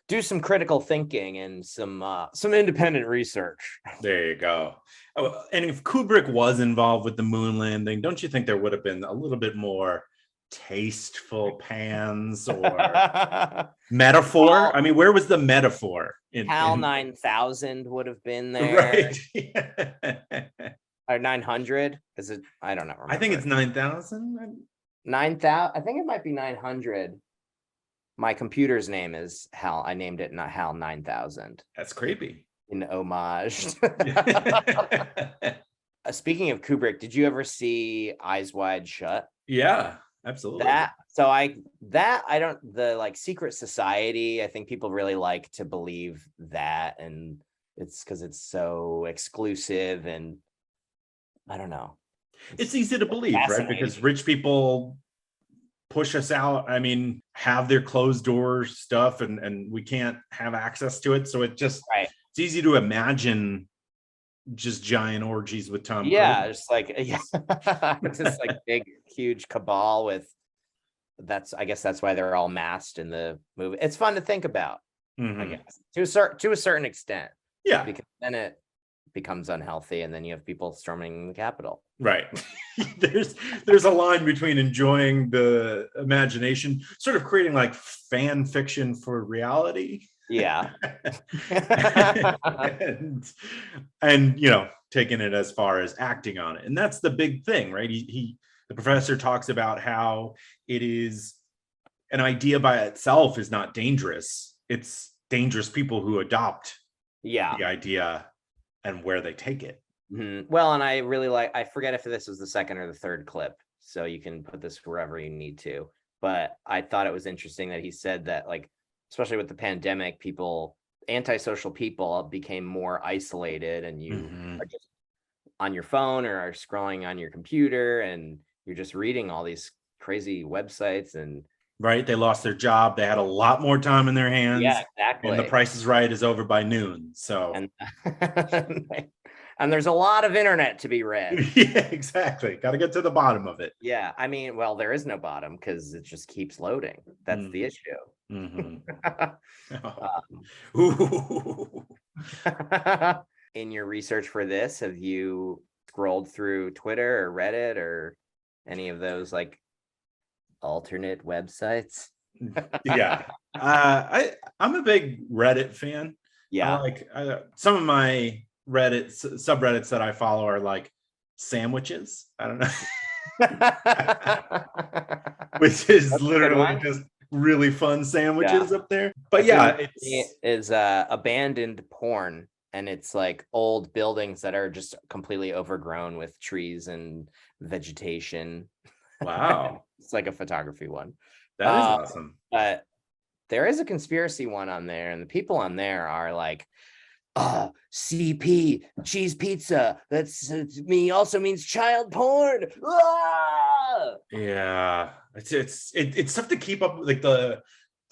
do some critical thinking and some independent research. There you go. Oh, and if Kubrick was involved with the moon landing, don't you think there would have been a little bit more tasteful pans or metaphor? Well, I mean, where was the metaphor? HAL 9000 would have been there. Right. Or 900? Is it? I don't know. I think it's 9,000. 9,000. I think it might be 900. My computer's name is HAL. I named it not HAL 9000. That's creepy. In homage. Speaking of Kubrick, did you ever see Eyes Wide Shut? Yeah, absolutely. The like secret society, I think people really like to believe that, and it's because it's so exclusive, and I don't know. It's easy to believe, right? Because rich people push us out. I mean, have their closed door stuff, and we can't have access to it. So it just, it's easy to imagine just giant orgies with Tom Cruise. Just like, it's just like big, huge cabal with, I guess that's why they're all masked in the movie. It's fun to think about, I guess, to a certain extent. Yeah. Because then it becomes unhealthy, and then you have people storming the Capitol. Right. there's a line between enjoying the imagination, sort of creating like fan fiction for reality. Yeah. and you know, taking it as far as acting on it. And that's the big thing, right? The professor talks about how it is an idea by itself is not dangerous. It's dangerous people who adopt the idea and where they take it. Well, and I really I forget if this was the second or the third clip, so you can put this wherever you need to, but I thought it was interesting that he said that, like, especially with the pandemic, antisocial people became more isolated, and you are just on your phone or are scrolling on your computer, and you're just reading all these crazy websites. And right, they lost their job, they had a lot more time in their hands. Yeah, exactly. And The Price is Right is over by noon, so and there's a lot of internet to be read. Yeah, exactly. Got to get to the bottom of it. Yeah, I mean, well, there is no bottom because it just keeps loading. That's the issue. In your research for this, have you scrolled through Twitter or Reddit or any of those like alternate websites? Yeah. I'm a big Reddit fan. Yeah. Some of my subreddits that I follow are like sandwiches. I don't know. Which is literally just really fun sandwiches up there. But it is abandoned porn, and it's like old buildings that are just completely overgrown with trees and vegetation. Wow. It's like a photography one. That is Uh, awesome. but there is a conspiracy one on there, and the people on there are like, CP, cheese pizza. That's me also means child porn. Ah! Yeah. It's tough to keep up with, like, the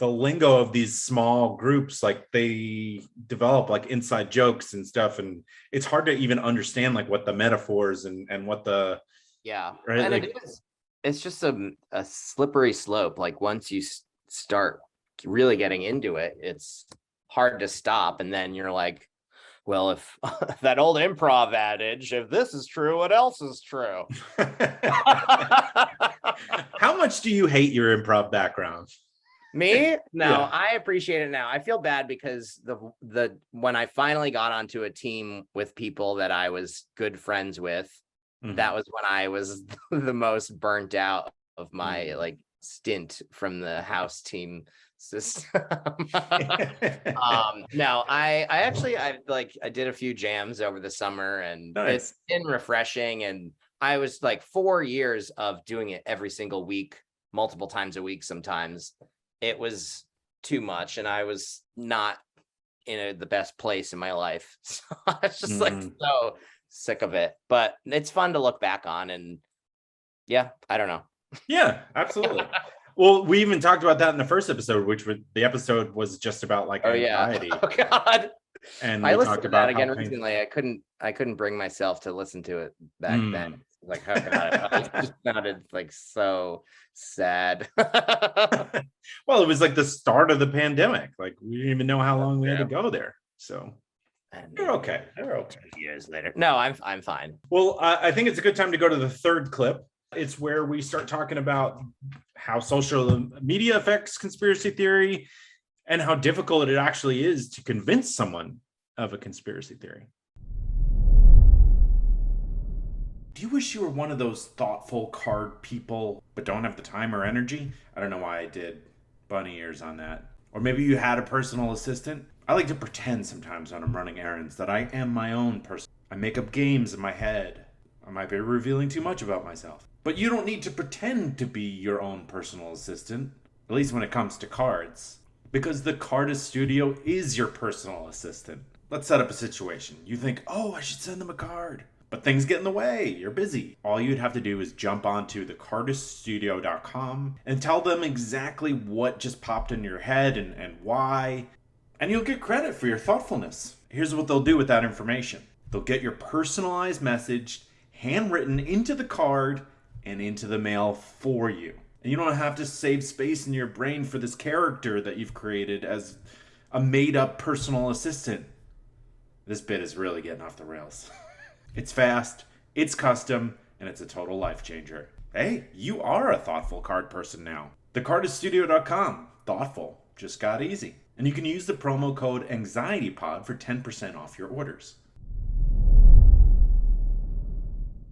lingo of these small groups. Like, they develop like inside jokes and stuff, and it's hard to even understand like what the metaphors and what the Yeah, right, and like, it is. It's just a slippery slope. Like once you start really getting into it, it's hard to stop. And then you're like, well, if that old improv adage, if this is true, what else is true? how much do you hate your improv background? Me? No, Yeah. I appreciate it now. I feel bad because the when I finally got onto a team with people that I was good friends with, that was when I was the most burnt out of my like stint from the house team system. No, I actually I did a few jams over the summer, and Nice. it's been refreshing. And I was like 4 years of doing it every single week, multiple times a week sometimes. It was too much, and I was not in the best place in my life. So I was just like so sick of it. But it's fun to look back on, and yeah, I don't know. Yeah, absolutely. Well, we even talked about that in the first episode, which the episode was just about like anxiety. Yeah. Oh God. And I we listened talked to about that again how painful. recently. I couldn't bring myself to listen to it back then. Like, oh God, it just sounded like so sad. Well, it was like the start of the pandemic. Like, we didn't even know how long we had to go there. So you're okay. You're okay. Years later. No, I'm fine. Well, I think it's a good time to go to the third clip. It's where we start talking about how social media affects conspiracy theory and how difficult it actually is to convince someone of a conspiracy theory. Do you wish you were one of those thoughtful card people but don't have the time or energy? I don't know why I did bunny ears on that. Or maybe you had a personal assistant. I like to pretend sometimes when I'm running errands that I am my own person. I make up games in my head. I might be revealing too much about myself. But you don't need to pretend to be your own personal assistant, at least when it comes to cards. Because the Cardist Studio is your personal assistant. Let's set up a situation. You think, oh, I should send them a card. But things get in the way. You're busy. All you'd have to do is jump onto thecardiststudio.com and tell them exactly what just popped in your head and why. And you'll get credit for your thoughtfulness. Here's what they'll do with that information. They'll get your personalized message handwritten into the card and into the mail for you. And you don't have to save space in your brain for this character that you've created as a made-up personal assistant. This bit is really getting off the rails. It's fast, it's custom, and it's a total life changer. Hey, you are a thoughtful card person now. Thecardiststudio.com. Thoughtful. Just got easy. And you can use the promo code AnxietyPod for 10% off your orders.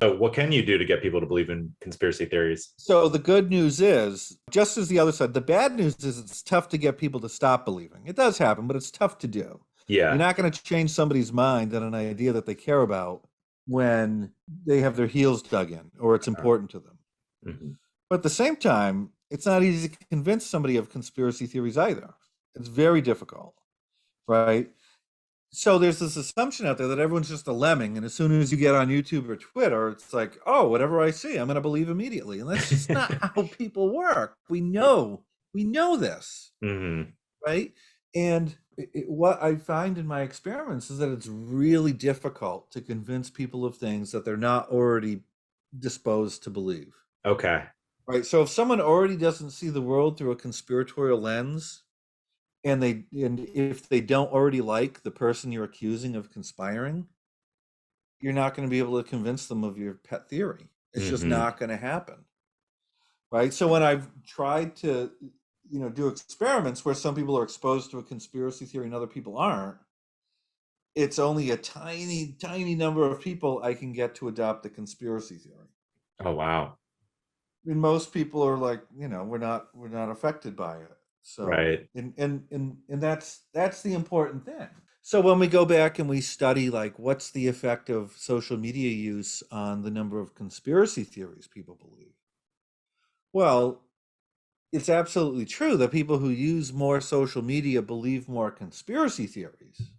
So what can you do to get people to believe in conspiracy theories? So the good news is, just as the other side, the bad news is it's tough to get people to stop believing. It does happen, but it's tough to do. Yeah. You're not going to change somebody's mind on an idea that they care about when they have their heels dug in or it's important to them. Mm-hmm. But at the same time, it's not easy to convince somebody of conspiracy theories either. It's very difficult, right? So there's this assumption out there that everyone's just a lemming, and as soon as you get on YouTube or Twitter, it's like, oh, whatever I see, I'm going to believe immediately. And that's just not how people work. We know this, right? And what I find in my experiments is that it's really difficult to convince people of things that they're not already disposed to believe. Okay. Right. So if someone already doesn't see the world through a conspiratorial lens, and if they don't already like the person you're accusing of conspiring, you're not going to be able to convince them of your pet theory. It's just not going to happen. Right. So when I've tried to do experiments where some people are exposed to a conspiracy theory and other people aren't, it's only a tiny, tiny number of people I can get to adopt the conspiracy theory. Oh, wow. And most people are like, we're not affected by it. So, right. And that's the important thing. So when we go back and we study, like, what's the effect of social media use on the number of conspiracy theories people believe? Well, it's absolutely true that people who use more social media believe more conspiracy theories.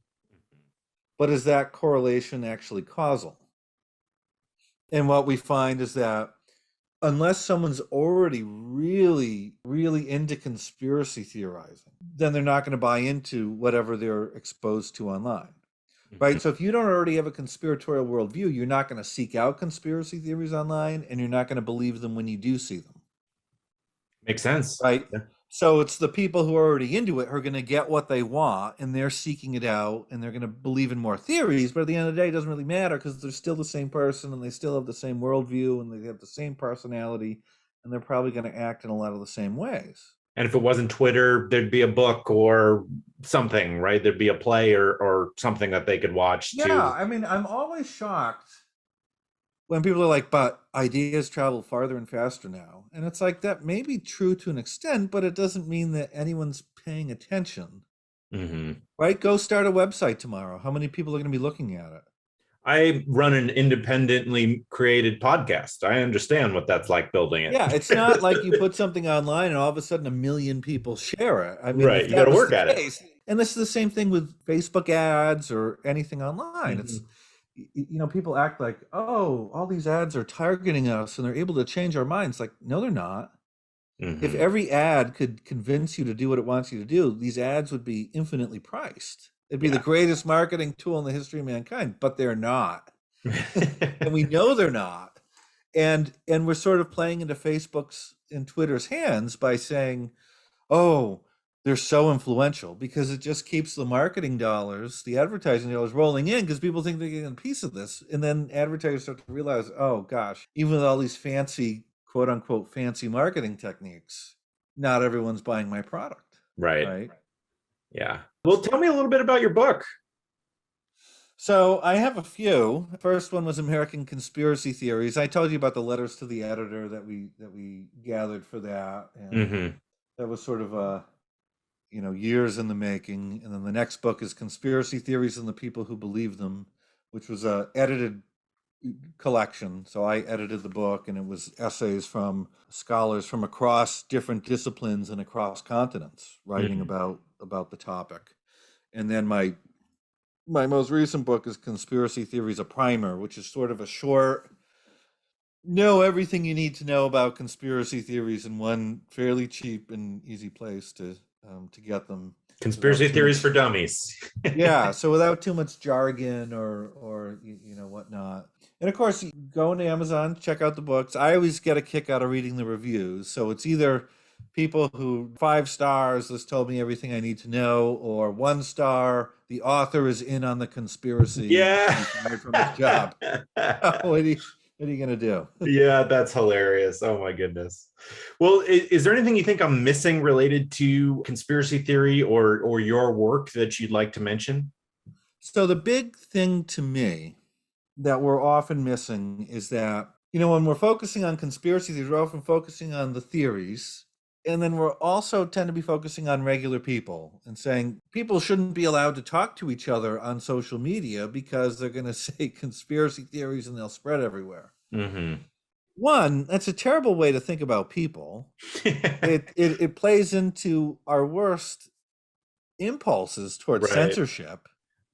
But is that correlation actually causal? And what we find is that unless someone's already really, really into conspiracy theorizing, then they're not going to buy into whatever they're exposed to online. Right. So if you don't already have a conspiratorial worldview, you're not going to seek out conspiracy theories online, and you're not going to believe them when you do see them. Makes sense. Right. Yeah. So it's the people who are already into it who are going to get what they want, and they're seeking it out, and they're going to believe in more theories. But at the end of the day, it doesn't really matter because they're still the same person, and they still have the same worldview, and they have the same personality, and they're probably going to act in a lot of the same ways. And if it wasn't Twitter, there'd be a book or something, right? There'd be a play or something that they could watch Yeah, to. I mean, I'm always shocked when people are like, but ideas travel farther and faster now. And it's like, that may be true to an extent, but it doesn't mean that anyone's paying attention. Mm-hmm. Right? Go start a website tomorrow. How many people are going to be looking at it? I run an independently created podcast. I understand what that's like building it. Yeah, it's not like you put something online and all of a sudden 1 million people share it. I mean, Right, if you that got to was work the at it. case, and this is the same thing with Facebook ads or anything online. It's, you know, people act like, oh, all these ads are targeting us and they're able to change our minds. Like, no, they're not. If Mm-hmm. every ad could convince you to do what it wants you to do, these ads would be infinitely priced. It'd be the Yeah. greatest marketing tool in the history of mankind, but they're not. And we know they're not. And we're sort of playing into Facebook's and Twitter's hands by saying, oh, they're so influential, because it just keeps the marketing dollars, the advertising dollars rolling in, because people think they're getting a piece of this. And then advertisers start to realize, oh gosh, even with all these fancy, quote unquote, fancy marketing techniques, not everyone's buying my product. Right. Right. Yeah. Well, tell me a little bit about your book. So I have a few. First one was American Conspiracy Theories. I told you about the letters to the editor that we gathered for that, and Mm-hmm. that was sort of years in the making. And then the next book is Conspiracy Theories and the People Who Believe Them, which was a edited collection. So I edited the book, and it was essays from scholars from across different disciplines and across continents writing Mm-hmm. about the topic. And then my most recent book is Conspiracy Theories, a Primer, which is sort of a short, know everything you need to know about conspiracy theories in one fairly cheap and easy place to get them. Conspiracy theories for Much, dummies. yeah, so without too much jargon or whatnot. And of course, you go into Amazon, check out the books. I always get a kick out of reading the reviews. So it's either people who 5 stars, this told me everything I need to know, or 1 star, the author is in on the conspiracy. Yeah. He's fired from his job. what are you gonna do? Yeah, that's hilarious. Oh my goodness. Well, is there anything you think I'm missing related to conspiracy theory or your work that you'd like to mention? So the big thing to me that we're often missing is that, when we're focusing on conspiracy theories, we're often focusing on the theories. And then we're also tend to be focusing on regular people and saying people shouldn't be allowed to talk to each other on social media because they're going to say conspiracy theories and they'll spread everywhere. Mm-hmm. One, that's a terrible way to think about people. It plays into our worst impulses towards Right. censorship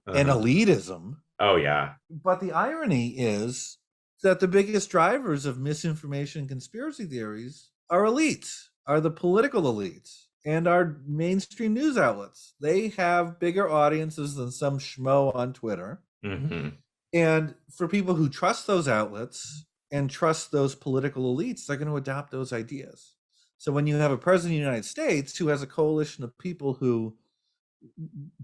and elitism. Oh, yeah. But the irony is that the biggest drivers of misinformation and conspiracy theories are elites, are the political elites, and our mainstream news outlets. They have bigger audiences than some schmo on Twitter. Mm-hmm. And for people who trust those outlets and trust those political elites, they're going to adopt those ideas. So when you have a president of the United States who has a coalition of people who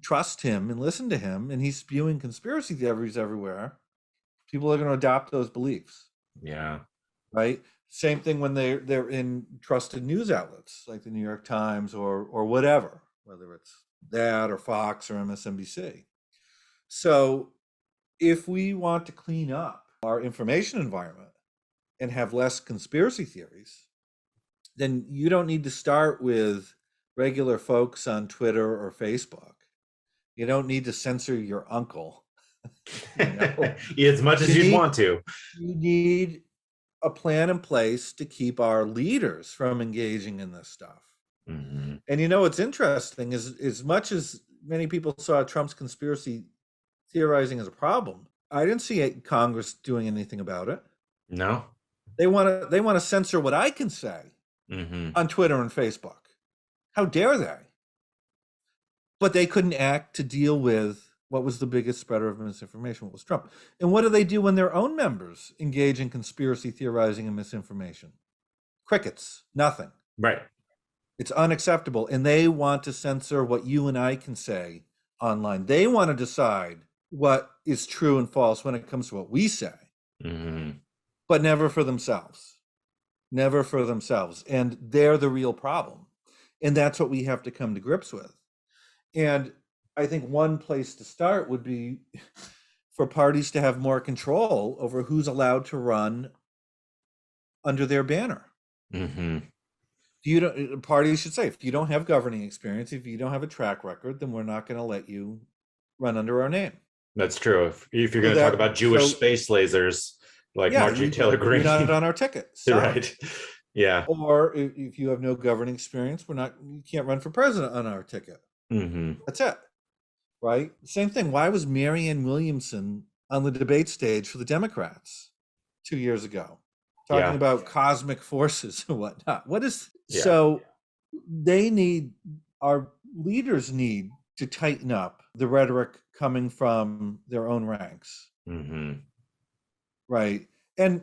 trust him and listen to him, and he's spewing conspiracy theories everywhere, people are going to adopt those beliefs. Yeah. Right. Same thing when they're in trusted news outlets like the New York Times or whatever, whether it's that or Fox or MSNBC. So if we want to clean up our information environment and have less conspiracy theories, then you don't need to start with regular folks on Twitter or Facebook. You don't need to censor your uncle. As much as you'd want to. You need a plan in place to keep our leaders from engaging in this stuff. Mm-hmm. And you know what's interesting is, as much as many people saw Trump's conspiracy theorizing as a problem, I didn't see Congress doing anything about it. No. They want to censor what I can say Mm-hmm. on Twitter and Facebook. How dare they? But they couldn't act to deal with what was the biggest spreader of misinformation, what was Trump. And what do they do when their own members engage in conspiracy theorizing and misinformation? Crickets, nothing. Right. It's unacceptable. And they want to censor what you and I can say online. They want to decide what is true and false when it comes to what we say, Mm-hmm. but never for themselves. Never for themselves. And they're the real problem. And that's what we have to come to grips with. And I think one place to start would be for parties to have more control over who's allowed to run under their banner. Mm-hmm. Parties should say, if you don't have governing experience, if you don't have a track record, then we're not going to let you run under our name. That's true. If you're going to talk about Jewish space lasers, like Marjorie Taylor Greene, you're not on our ticket. Right? Yeah. Or if you have no governing experience, you can't run for president on our ticket. Mm-hmm. That's it. Right? Same thing. Why was Marianne Williamson on the debate stage for the Democrats 2 years ago, talking about cosmic forces and whatnot? So our leaders need to tighten up the rhetoric coming from their own ranks. Mm-hmm. Right. And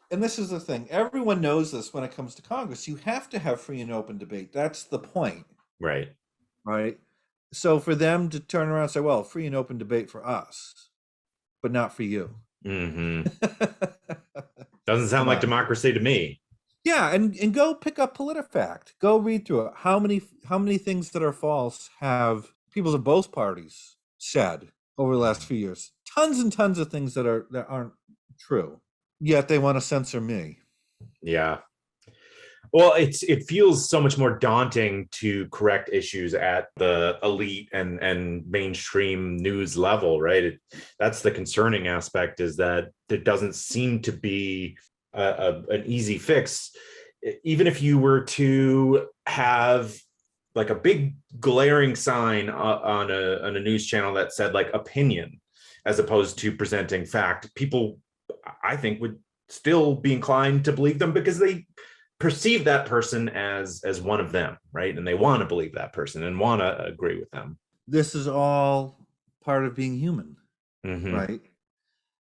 this is the thing. Everyone knows this when it comes to Congress. You have to have free and open debate. That's the point. Right. Right. So for them to turn around and say, well, free and open debate for us, but not for you. Mm-hmm. Doesn't sound like democracy to me. Yeah, and go pick up PolitiFact. Go read through it. How many things that are false have people of both parties said over the last few years? Tons and tons of things that aren't true. Yet they want to censor me. Yeah. Well, it feels so much more daunting to correct issues at the elite and mainstream news level, right? That's the concerning aspect, is that there doesn't seem to be an easy fix. Even if you were to have like a big glaring sign on a news channel that said like opinion, as opposed to presenting fact, people, I think, would still be inclined to believe them because they perceive that person as one of them, right? And they want to believe that person and want to agree with them. This is all part of being human, Mm-hmm. right?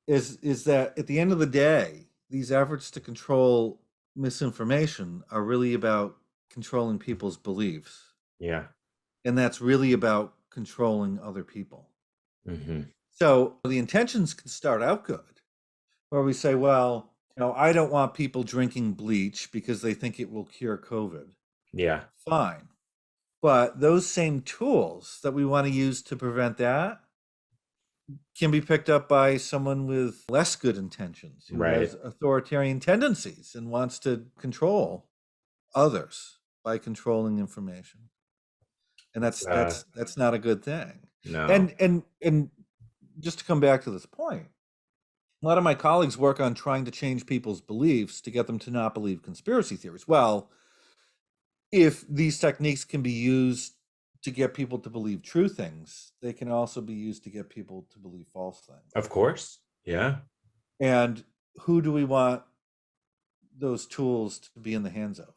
Is that at the end of the day, these efforts to control misinformation are really about controlling people's beliefs. Yeah. And that's really about controlling other people. Mm-hmm. So the intentions can start out good, where we say, well, I don't want people drinking bleach because they think it will cure COVID. Yeah. Fine. But those same tools that we want to use to prevent that can be picked up by someone with less good intentions, who has authoritarian tendencies and wants to control others by controlling information. And that's not a good thing. No. And just to come back to this point, a lot of my colleagues work on trying to change people's beliefs to get them to not believe conspiracy theories. Well, if these techniques can be used to get people to believe true things, they can also be used to get people to believe false things. Of course. Yeah. And who do we want those tools to be in the hands of?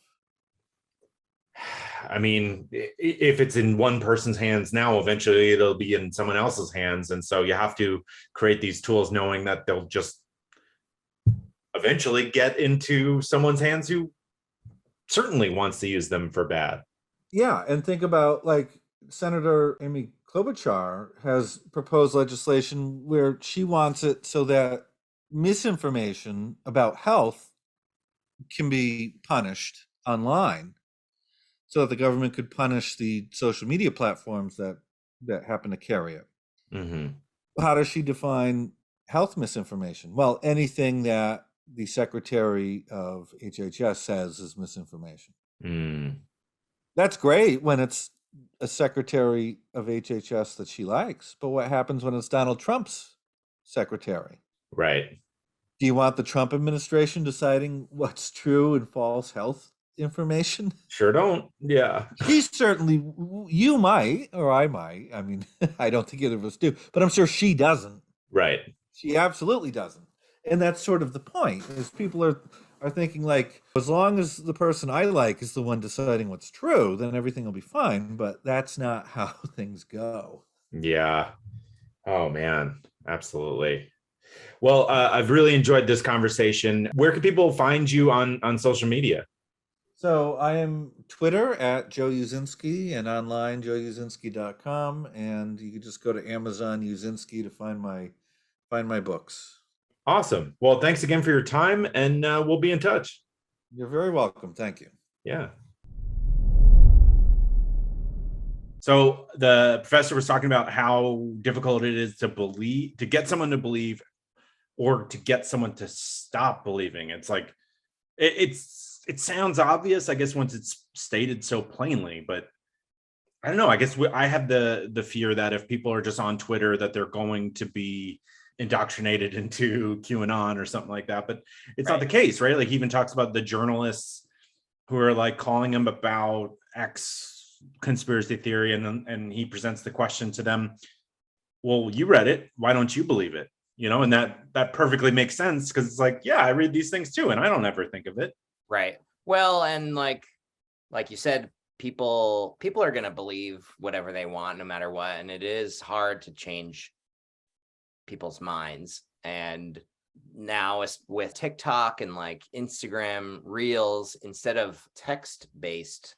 I mean, if it's in one person's hands now, eventually it'll be in someone else's hands. And so you have to create these tools knowing that they'll just eventually get into someone's hands who certainly wants to use them for bad. Yeah, and think about, like, Senator Amy Klobuchar has proposed legislation where she wants it so that misinformation about health can be punished online, so that the government could punish the social media platforms that happen to carry it. Mm-hmm. How does she define health misinformation? Well, anything that the Secretary of HHS says is misinformation. Mm. That's great when it's a Secretary of HHS that she likes, but what happens when it's Donald Trump's secretary? Right. Do you want the Trump administration deciding what's true and false health information? Sure don't. Yeah. She certainly, you might, or I might. I mean, I don't think either of us do, but I'm sure she doesn't. Right. She absolutely doesn't. And that's sort of the point, is people are thinking like, as long as the person I like is the one deciding what's true, then everything will be fine. But that's not how things go. Yeah. Oh man, absolutely. Well, I've really enjoyed this conversation. Where can people find you on social media? So I am Twitter at Joe Uscinski and online joeuscinski.com. And you can just go to Amazon Uscinski to find my books. Awesome. Well, thanks again for your time, and we'll be in touch. You're very welcome. Thank you. Yeah. So the professor was talking about how difficult it is to get someone to believe, or to get someone to stop believing. It's like it sounds obvious, I guess, once it's stated so plainly, but I don't know. I guess I have the fear that if people are just on Twitter, that they're going to be indoctrinated into QAnon or something like that. But it's not the case, right? Like he even talks about the journalists who are like calling him about X conspiracy theory, and he presents the question to them, well, you read it, why don't you believe it? And that perfectly makes sense, because it's like, yeah, I read these things too, and I don't ever think of it. Right. Well, and like you said, people are going to believe whatever they want no matter what, and it is hard to change people's minds. And now with TikTok and like Instagram Reels, instead of text-based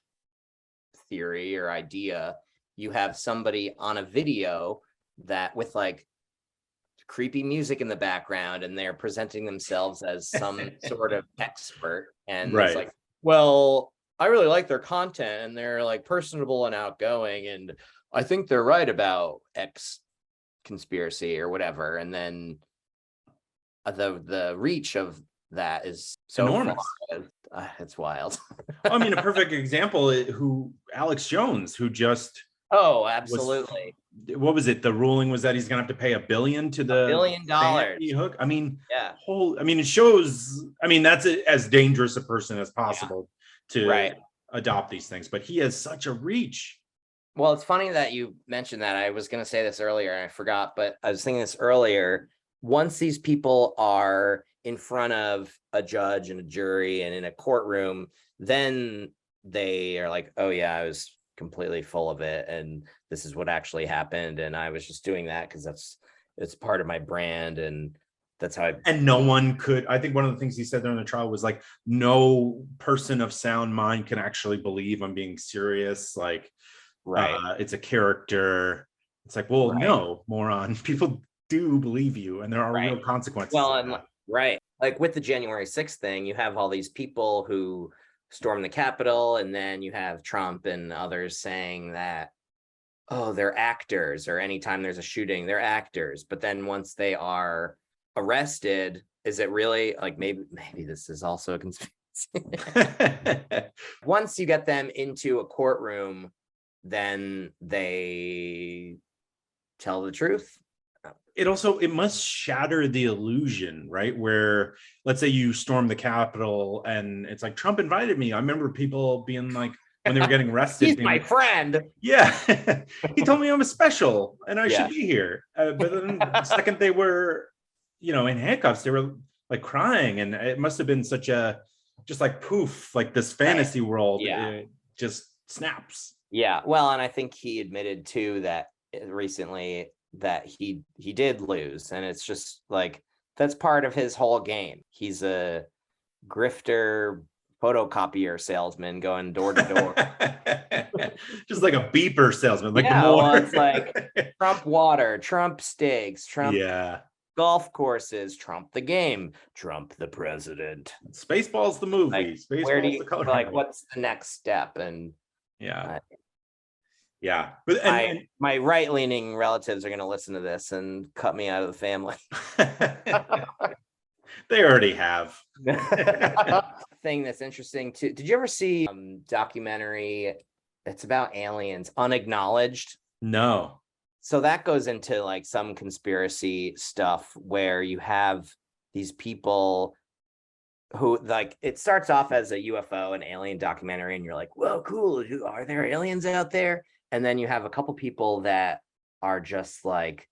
theory or idea, you have somebody on a video that with like creepy music in the background, and they're presenting themselves as some sort of expert. And it's like, well, I really like their content, and they're like personable and outgoing, and I think they're right about X conspiracy or whatever. And then the reach of that is so enormous. It's wild. I mean, a perfect example, Alex Jones, who just absolutely. What was it? The ruling was that he's gonna have to pay $1 billion to the $1 billion hook. I mean, yeah. It shows. I mean, that's as dangerous a person as possible to adopt these things. But he has such a reach. Well, it's funny that you mentioned that. I was going to say this earlier and I forgot, but I was thinking this earlier. Once these people are in front of a judge and a jury and in a courtroom, then they are like, oh yeah, I was completely full of it, and this is what actually happened, and I was just doing that because it's part of my brand, and that's how and no one could. I think one of the things he said during the trial was like, no person of sound mind can actually believe I'm being serious. Like, it's a character. It's like, well, no, moron. People do believe you, and there are real consequences. Well, and like with the January 6th thing, you have all these people who storm the Capitol, and then you have Trump and others saying that, oh, they're actors, or anytime there's a shooting, they're actors. But then once they are arrested, is it really like, maybe this is also a conspiracy? Once you get them into a courtroom, then they tell the truth. It must shatter the illusion, right? Where let's say you storm the Capitol and it's like, Trump invited me. I remember people being like, when they were getting arrested, he's my friend. Yeah. He told me I'm a special and I should be here. But then the second they were, in handcuffs, they were like crying, and it must have been such a, just like poof, like this fantasy world. It just snaps. Yeah. Well, and I think he admitted too that recently that he did lose, and it's just like, that's part of his whole game. He's a grifter photocopier salesman going door to door. Just like a beeper salesman. Like, well, it's like Trump water, Trump steaks, Trump golf courses, Trump the game, Trump the president. Spaceballs the movie. Like, Spaceballs the color. Like, what's the next step? And but my right-leaning relatives are going to listen to this and cut me out of the family. They already have. Thing that's interesting too. Did you ever see documentary? It's about aliens, Unacknowledged. No. So that goes into like some conspiracy stuff where you have these people who, like, it starts off as a UFO and alien documentary, and you're like, whoa, cool. Are there aliens out there? And then you have a couple people that are just like,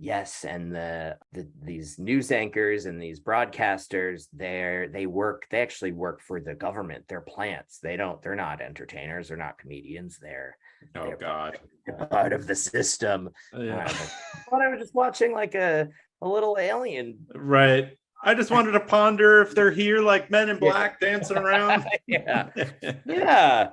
yes, and these news anchors and these broadcasters, they actually work for the government. They're plants. They're not entertainers. They're not comedians. They're God. part of the system. Yeah. I thought I was just watching like a little alien. Right. I just wanted to ponder if they're here like Men in Black dancing around. Yeah. Yeah.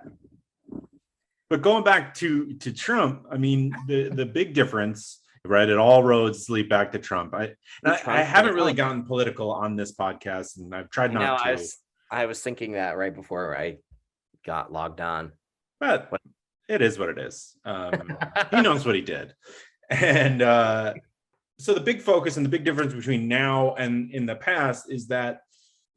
But going back to Trump, I mean, the big difference, right? It all roads lead back to Trump. I haven't really gotten political on this podcast, and I've tried not to. I was thinking that right before I got logged on. But it is what it is. He knows what he did. And so the big focus and the big difference between now and in the past is that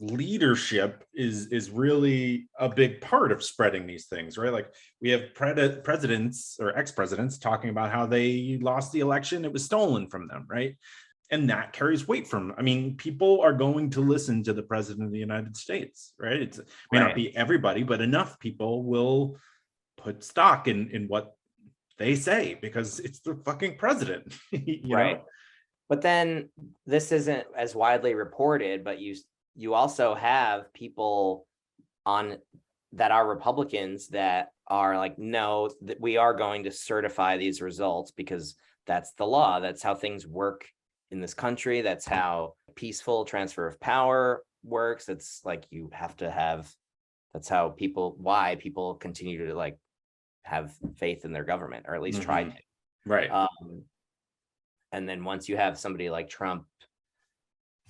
leadership is really a big part of spreading these things, right? Like we have presidents or ex-presidents talking about how they lost the election, it was stolen from them, right? And that carries weight from, I mean, people are going to listen to the president of the United States, right? It may not be everybody, but enough people will put stock in what they say because it's the fucking president. you know? But then this isn't as widely reported, but you also have people that are Republicans that are like, no, that we are going to certify these results because that's the law. That's how things work in this country. That's how peaceful transfer of power works. It's like you have to have, that's how why people continue to like have faith in their government, or at least try to. Right. And then once you have somebody like Trump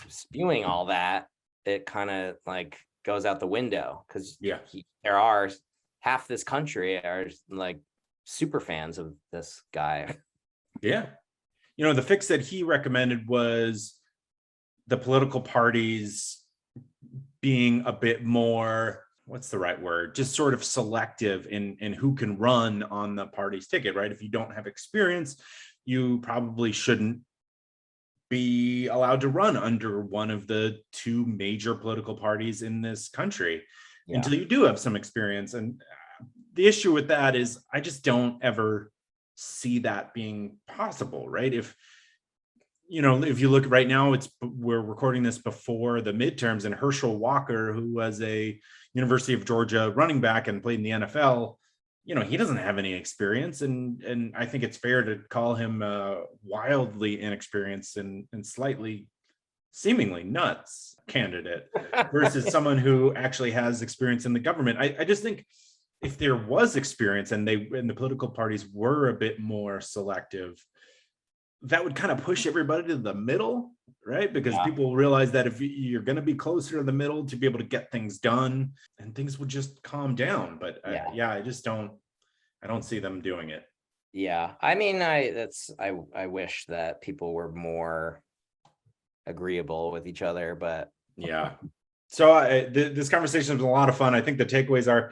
spewing all that, it kind of like goes out the window because there are half this country are like super fans of this guy. Yeah. You know, the fix that he recommended was the political parties being a bit more, what's the right word? Just sort of selective in who can run on the party's ticket, right? If you don't have experience, you probably shouldn't be allowed to run under one of the two major political parties in this country until you do have some experience. And the issue with that is I just don't ever see that being possible, right? If you look right now, we're recording this before the midterms, and Herschel Walker, who was a University of Georgia running back and played in the NFL, he doesn't have any experience, and I think it's fair to call him wildly inexperienced and slightly seemingly nuts candidate versus someone who actually has experience in the government. I just think if there was experience and the political parties were a bit more selective, that would kind of push everybody to the middle, right? Because people realize that if you're going to be closer to the middle to be able to get things done, and things would just calm down. But I don't see them doing it. Yeah. I mean, I wish that people were more agreeable with each other, but yeah. So this conversation was a lot of fun. I think the takeaways are,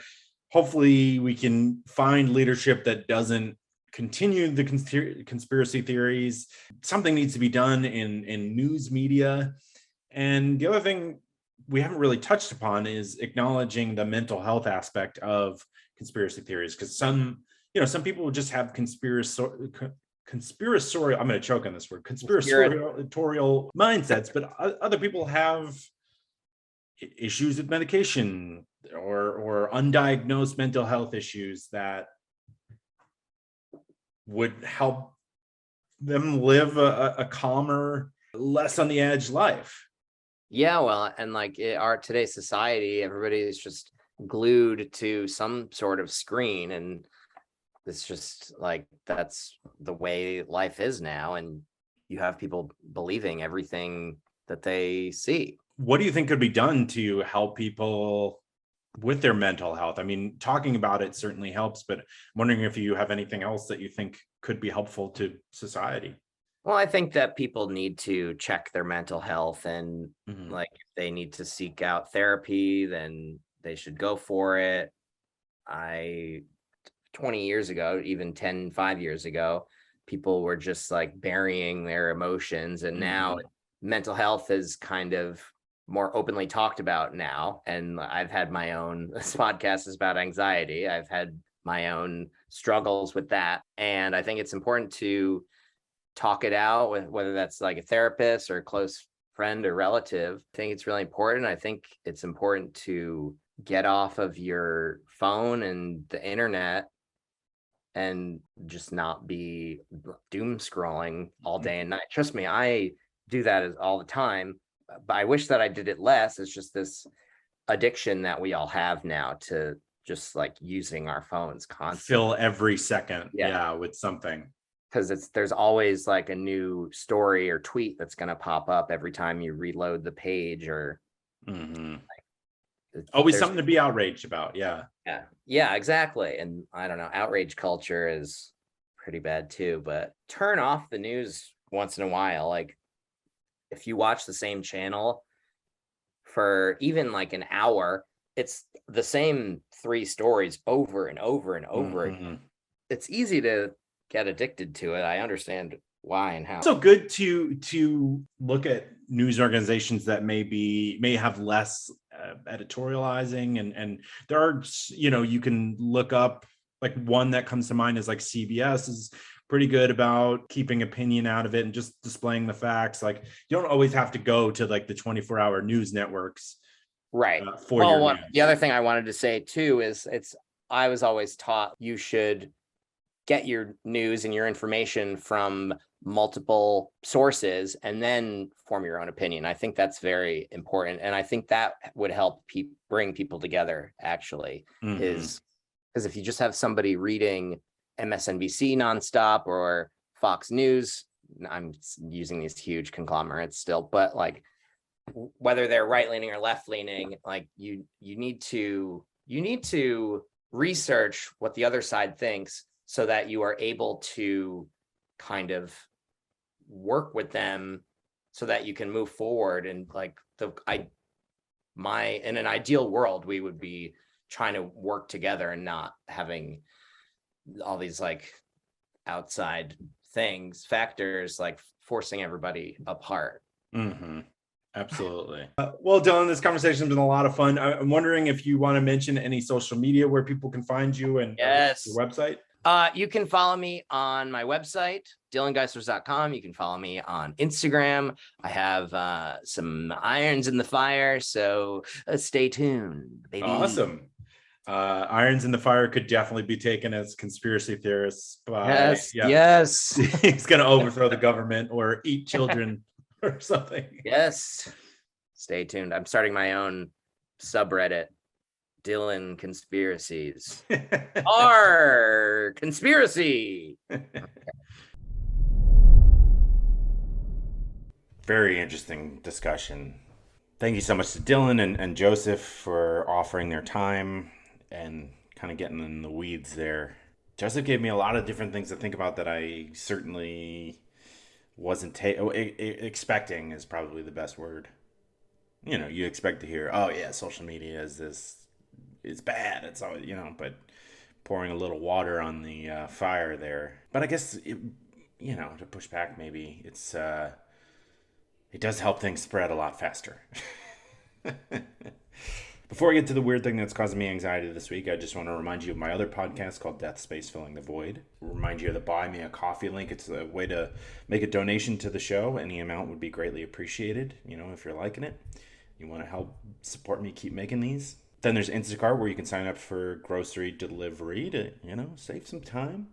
hopefully we can find leadership that doesn't continue the conspiracy theories. Something needs to be done in news media. And the other thing we haven't really touched upon is acknowledging the mental health aspect of conspiracy theories, because some people will just have conspiratorial, I'm going to choke on this word, conspiratorial mindsets, but other people have issues with medication or undiagnosed mental health issues that would help them live a calmer, less on the edge life. Yeah, well, and like today's society, everybody is just glued to some sort of screen, and it's just like that's the way life is now, and you have people believing everything that they see. What do you think could be done to help people with their mental health? I mean, talking about it certainly helps, but I'm wondering if you have anything else that you think could be helpful to society. Well, I think that people need to check their mental health, and like if they need to seek out therapy, then they should go for it. 20 years ago, even 5 years ago, people were just like burying their emotions, and now mental health is kind of more openly talked about now. And I've had my own, this podcast is about anxiety. I've had my own struggles with that. And I think it's important to talk it out with, whether that's like a therapist or a close friend or relative. I think it's really important. I think it's important to get off of your phone and the internet and just not be doom scrolling all day and night. Trust me, I do that all the time, but I wish that I did it less. It's just this addiction that we all have now to just like using our phones constantly. Fill every second, Yeah. with something. Because there's always like a new story or tweet that's going to pop up every time you reload the page, or Always there's something to be outraged about. Yeah, exactly. And I don't know, outrage culture is pretty bad too, but turn off the news once in a while. Like if you watch the same channel for even like an hour, it's the same 3 stories over and over and over again. It's easy to get addicted to it. I understand why and how. Also good to look at news organizations that may have less editorializing, and there are, you can look up, like one that comes to mind is like CBS is pretty good about keeping opinion out of it and just displaying the facts. Like you don't always have to go to like the 24-hour news networks. Right. For your news. The other thing I wanted to say too is I was always taught you should get your news and your information from multiple sources and then form your own opinion. I think that's very important. And I think that would help bring people together, actually, is because if you just have somebody reading MSNBC nonstop or Fox News, I'm using these huge conglomerates still, but like whether they're right leaning or left leaning, like you need to research what the other side thinks so that you are able to kind of work with them so that you can move forward. And like in an ideal world, we would be trying to work together and not having all these like outside factors like forcing everybody apart. Absolutely. Well, Dillon, this conversation has been a lot of fun. I'm wondering if you want to mention any social media where people can find you and yes, your website. You can follow me on my website, DillonGeyselears.com. You can follow me on Instagram. I have some irons in the fire, so stay tuned, baby. Awesome. Irons in the fire could definitely be taken as conspiracy theorists by yes. He's going to overthrow the government or eat children or something. Yes. Stay tuned. I'm starting my own subreddit, Dillon Conspiracies. Our conspiracy. Very interesting discussion. Thank you so much to Dillon and Joseph for offering their time and kind of getting in the weeds there. Joseph gave me a lot of different things to think about that I certainly wasn't expecting is probably the best word. You expect to hear, oh yeah, social media is this, it's bad. It's always, but pouring a little water on the fire there. But I guess, to push back, maybe it does help things spread a lot faster. Before I get to the weird thing that's causing me anxiety this week, I just want to remind you of my other podcast called Death Space Filling the Void. Remind you of the Buy Me a Coffee link. It's a way to make a donation to the show. Any amount would be greatly appreciated. If you're liking it, you want to help support me keep making these. Then there's Instacart, where you can sign up for grocery delivery to, save some time.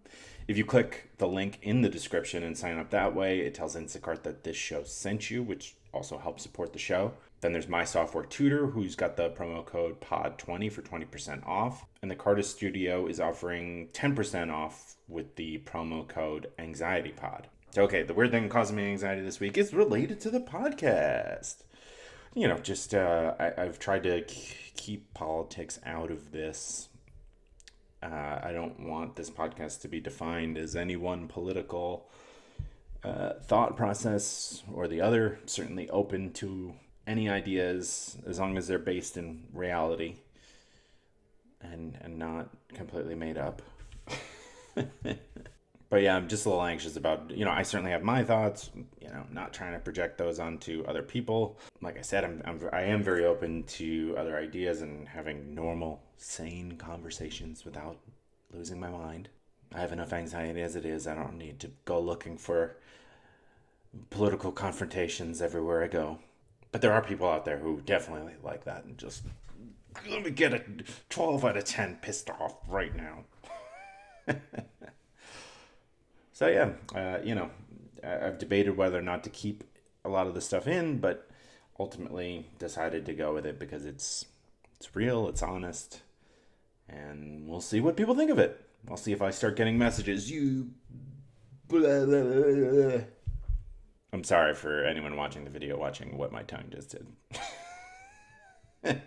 If you click the link in the description and sign up that way, it tells Instacart that this show sent you, which also helps support the show. Then there's My Software Tutor, who's got the promo code POD20 for 20% off. And the Carter Studio is offering 10% off with the promo code AnxietyPod. Okay, the weird thing causing me anxiety this week is related to the podcast. I've tried to keep politics out of this. I don't want this podcast to be defined as any one political thought process or the other. Certainly open to any ideas as long as they're based in reality and not completely made up. But yeah, I'm just a little anxious about, I certainly have my thoughts, not trying to project those onto other people. Like I said, I am very open to other ideas and having normal, sane conversations without losing my mind. I have enough anxiety as it is. I don't need to go looking for political confrontations everywhere I go. But there are people out there who definitely like that and just, let me get a 12 out of 10 pissed off right now. So yeah, I've debated whether or not to keep a lot of the stuff in, but ultimately decided to go with it because it's real, it's honest, and we'll see what people think of it. I'll see if I start getting messages. You. Blah, blah, blah, blah. I'm sorry for anyone watching the video, watching what my tongue just did.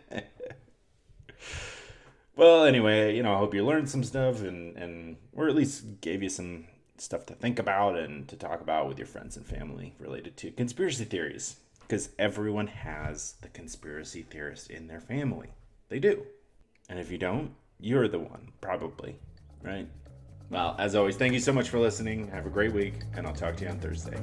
Well, anyway, I hope you learned some stuff and or at least gave you some stuff to think about and to talk about with your friends and family related to conspiracy theories. Because everyone has the conspiracy theorist in their family. They do. And if you don't, you're the one, probably. Right? Well, as always, thank you so much for listening. Have a great week, and I'll talk to you on Thursday.